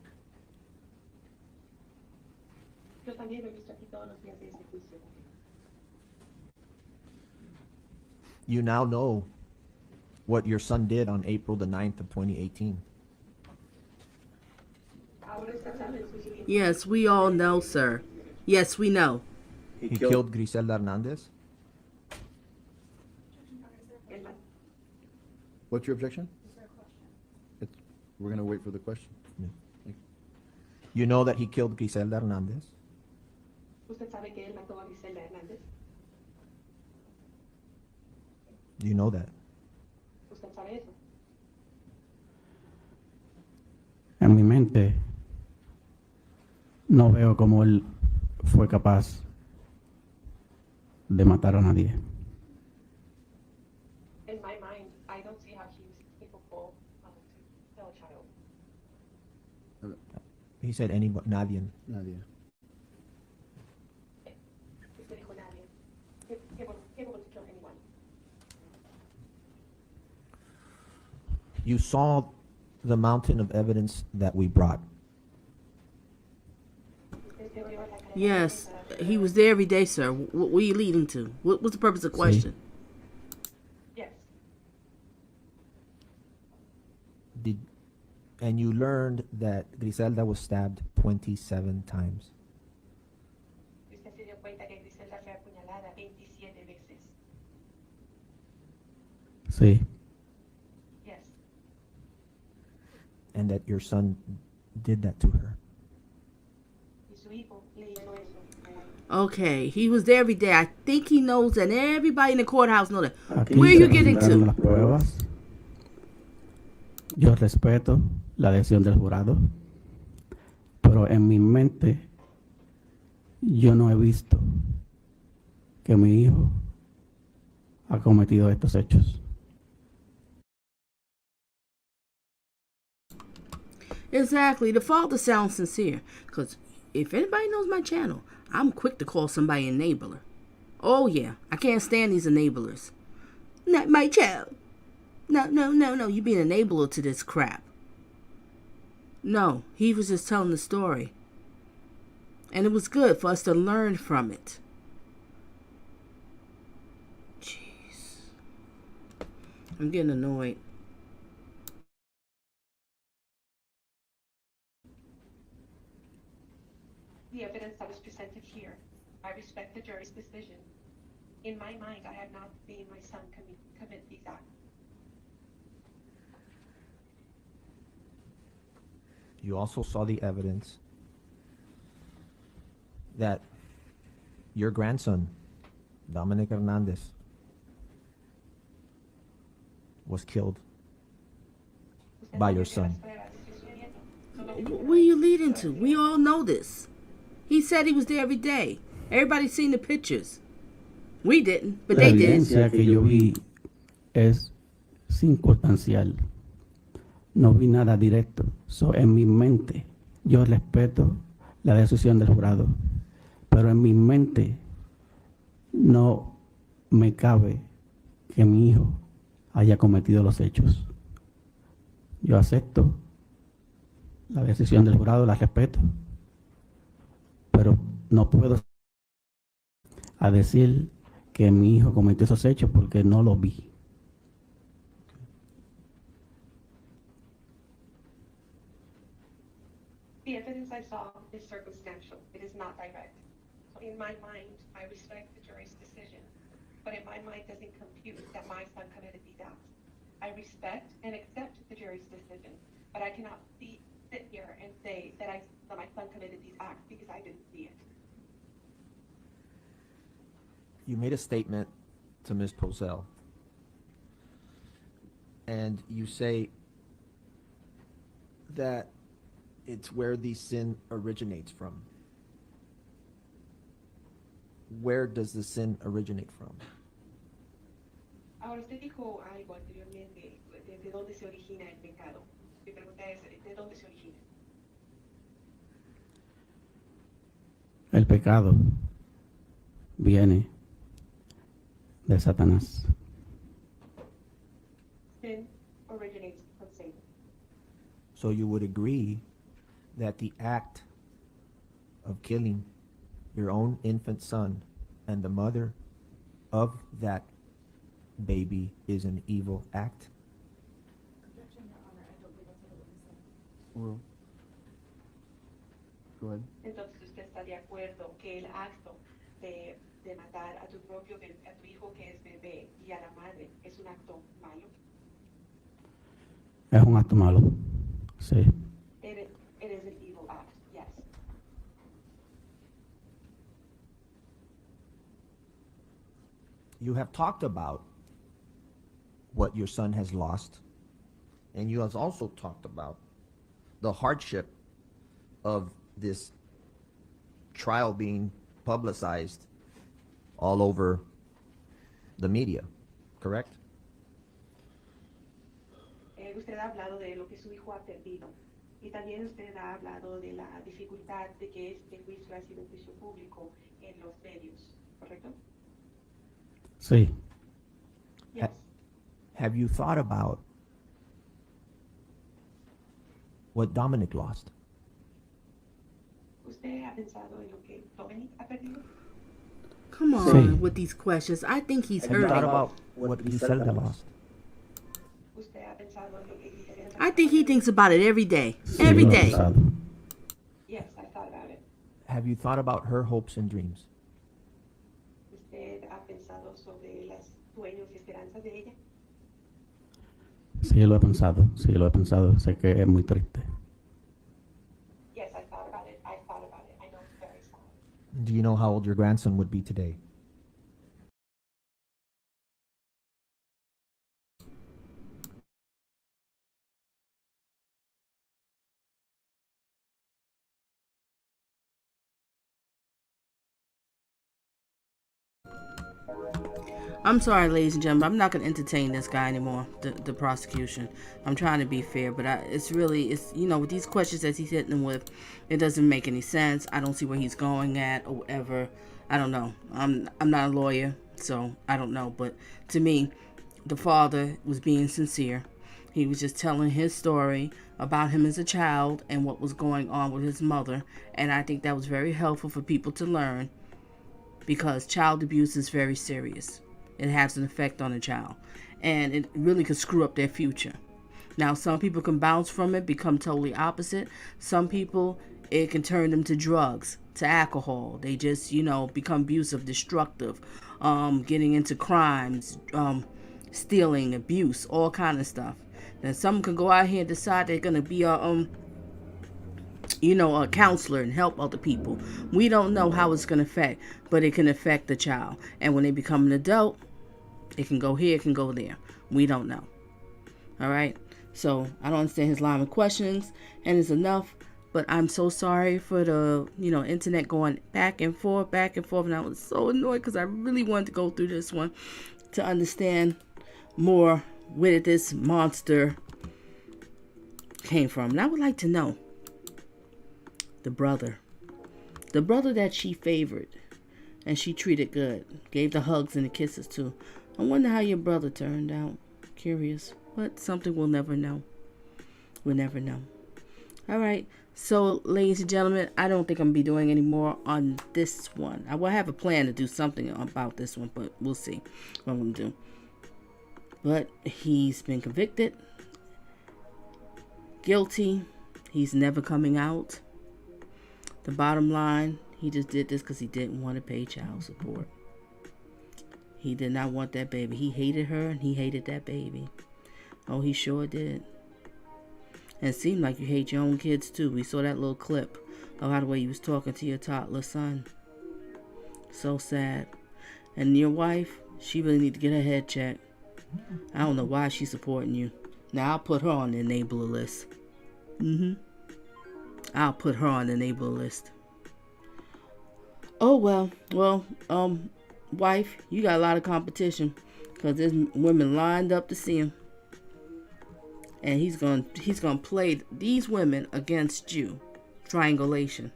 You now know what your son did on April the 9th of 2018. Yes, we all know, sir. Yes, we know. He killed Grizelda Hernandez. What's your objection? We're going to wait for the question. Yeah. You know that he killed Grizelda Hernandez? Do you know that? En mi mente no veo cómo él fue capaz de matar a nadie. In my mind, I don't see how he was capable to kill a child. He said anybody, nadie. Nadie. Usted dijo nadie. Capable to kill anyone. You saw the mountain of evidence that we brought. Yes, he was there every day, sir. What were you leading to? What's the purpose of the question? Yes. And you learned that Griselda was stabbed 27 times. Usted se dio cuenta que Griselda fue apuñalada 27 veces. Sí. Yes. And that your son did that to her. Y su hijo le hizo eso. Okay, he was there every day. I think he knows that. Everybody in the courthouse knows that. Aquí Where are se you getting presentaron to? las pruebas. Yo respeto la decisión del jurado, pero en mi mente yo no he visto que mi hijo ha cometido estos hechos. Exactly. The father sounds sincere. Because if anybody knows my channel, I'm quick to call somebody an enabler. Oh, yeah. I can't stand these enablers. Not my child. No. You be an enabler to this crap. No, he was just telling the story. And it was good for us to learn from it. Jeez. I'm getting annoyed. The evidence that was presented here, I respect the jury's decision. In my mind, I have not seen my son commit these acts. You also saw the evidence that your grandson, Dominic Hernandez, was killed by your son. Where are you leading to? We all know this. He said he was there every day. Everybody's seen the pictures. We didn't, but La they did. evidencia que yo vi es circunstancial. No vi nada directo. So, en mi mente, yo respeto la decisión del jurado, pero en mi mente no me cabe que mi hijo haya cometido los hechos. Yo acepto la decisión del jurado, la respeto, pero no puedo a decir que mi hijo cometió esos hechos porque no lo vi. The evidence I saw is circumstantial. It is not direct. So in my mind, I respect the jury's decision, but in my mind doesn't compute that my son committed these acts. I respect and accept the jury's decision, but I cannot sit here and say that my son committed these acts because I didn't see it. You made a statement to Ms. Posel, and you say that it's where the sin originates from. Where does the sin originate from? Ahora usted dijo algo anteriormente de dónde se origina el pecado. Mi pregunta es, ¿de dónde se origina? El pecado viene de Satanás. Sin originates from Satan. So you would agree that the act of killing your own infant son and the mother of that baby is an evil act? Objection, Your Honor. I don't believe that's what it said. Well, go ahead. Entonces usted está de acuerdo que el acto de matar a tu hijo que es bebé y a la madre es un acto malo. Es un acto malo. Sí. It is an evil act, yes. You have talked about what your son has lost, and you have also talked about the hardship of this trial being publicized all over the media, correct? Usted ha hablado de lo que su hijo ha perdido Y también usted ha hablado de la dificultad de que este juicio ha sido un juicio público en los medios, ¿correcto? Sí, Yes. Have you thought about what Dominic lost? ¿Usted ha pensado en lo que Dominic ha perdido? Come on Sí. with these questions. I think he's Have you thought hurting. about what Grizelda lost? ¿Usted ha pensado en lo que Grizelda I think he thinks about it every day. sí, Every lo he day. pensado. Yes, I thought about it. Have you thought about her hopes and dreams? ¿Usted ha pensado sobre los sueños y esperanzas de ella? Sí, lo he pensado. Sí, lo he pensado. Sé que es muy triste. Yes, I thought about it. I thought about it. I know it's very sad. Do you know how old your grandson would be today? I'm sorry, ladies and gentlemen. I'm not going to entertain this guy anymore, the prosecution. I'm trying to be fair, but it's with these questions that he's hitting them with, it doesn't make any sense. I don't see where he's going at or whatever. I don't know. I'm not a lawyer, so I don't know. But to me, the father was being sincere. He was just telling his story about him as a child and what was going on with his mother. And I think that was very helpful for people to learn, because child abuse is very serious. It has an effect on a child, and it really could screw up their future. Now, some people can bounce from it, become totally opposite. Some people, it can turn them to drugs, to alcohol. They just, become abusive, destructive, getting into crimes, stealing, abuse, all kind of stuff. Then some can go out here and decide they're going to be a counselor and help other people. We don't know how it's going to affect, but it can affect the child. And when they become an adult, it can go here, it can go there. We don't know. All right? So I don't understand his line of questions, and it's enough. But I'm so sorry for the, internet going back and forth. And I was so annoyed because I really wanted to go through this one to understand more where this monster came from. And I would like to know the brother that she favored and she treated good, gave the hugs and the kisses to. I wonder how your brother turned out. Curious, but something we'll never know. We'll never know. All right, so ladies and gentlemen, I don't think I'm gonna be doing any more on this one. I will have a plan to do something about this one, but we'll see what I'm gonna do. But he's been convicted, guilty. He's never coming out. The bottom line, he just did this because he didn't want to pay child support. He did not want that baby. He hated her and he hated that baby. Oh, he sure did. And it seemed like you hate your own kids too. We saw that little clip of how the way you was talking to your toddler son. So sad. And your wife, she really need to get her head checked. I don't know why she's supporting you. Now I'll put her on the enabler list. I'll put her on the enabler list. Oh well, wife, you got a lot of competition, because there's women lined up to see him, and he's gonna play these women against you. Triangulation.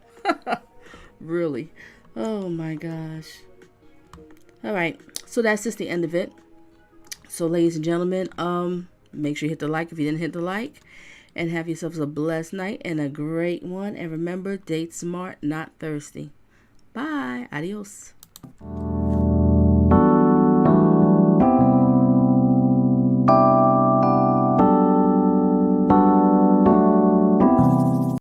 Really. Oh my gosh. All right, so that's just the end of it. So ladies and gentlemen, make sure you hit the like if you didn't hit the like, and have yourselves a blessed night and a great one. And remember, date smart, not thirsty. Bye. Adios.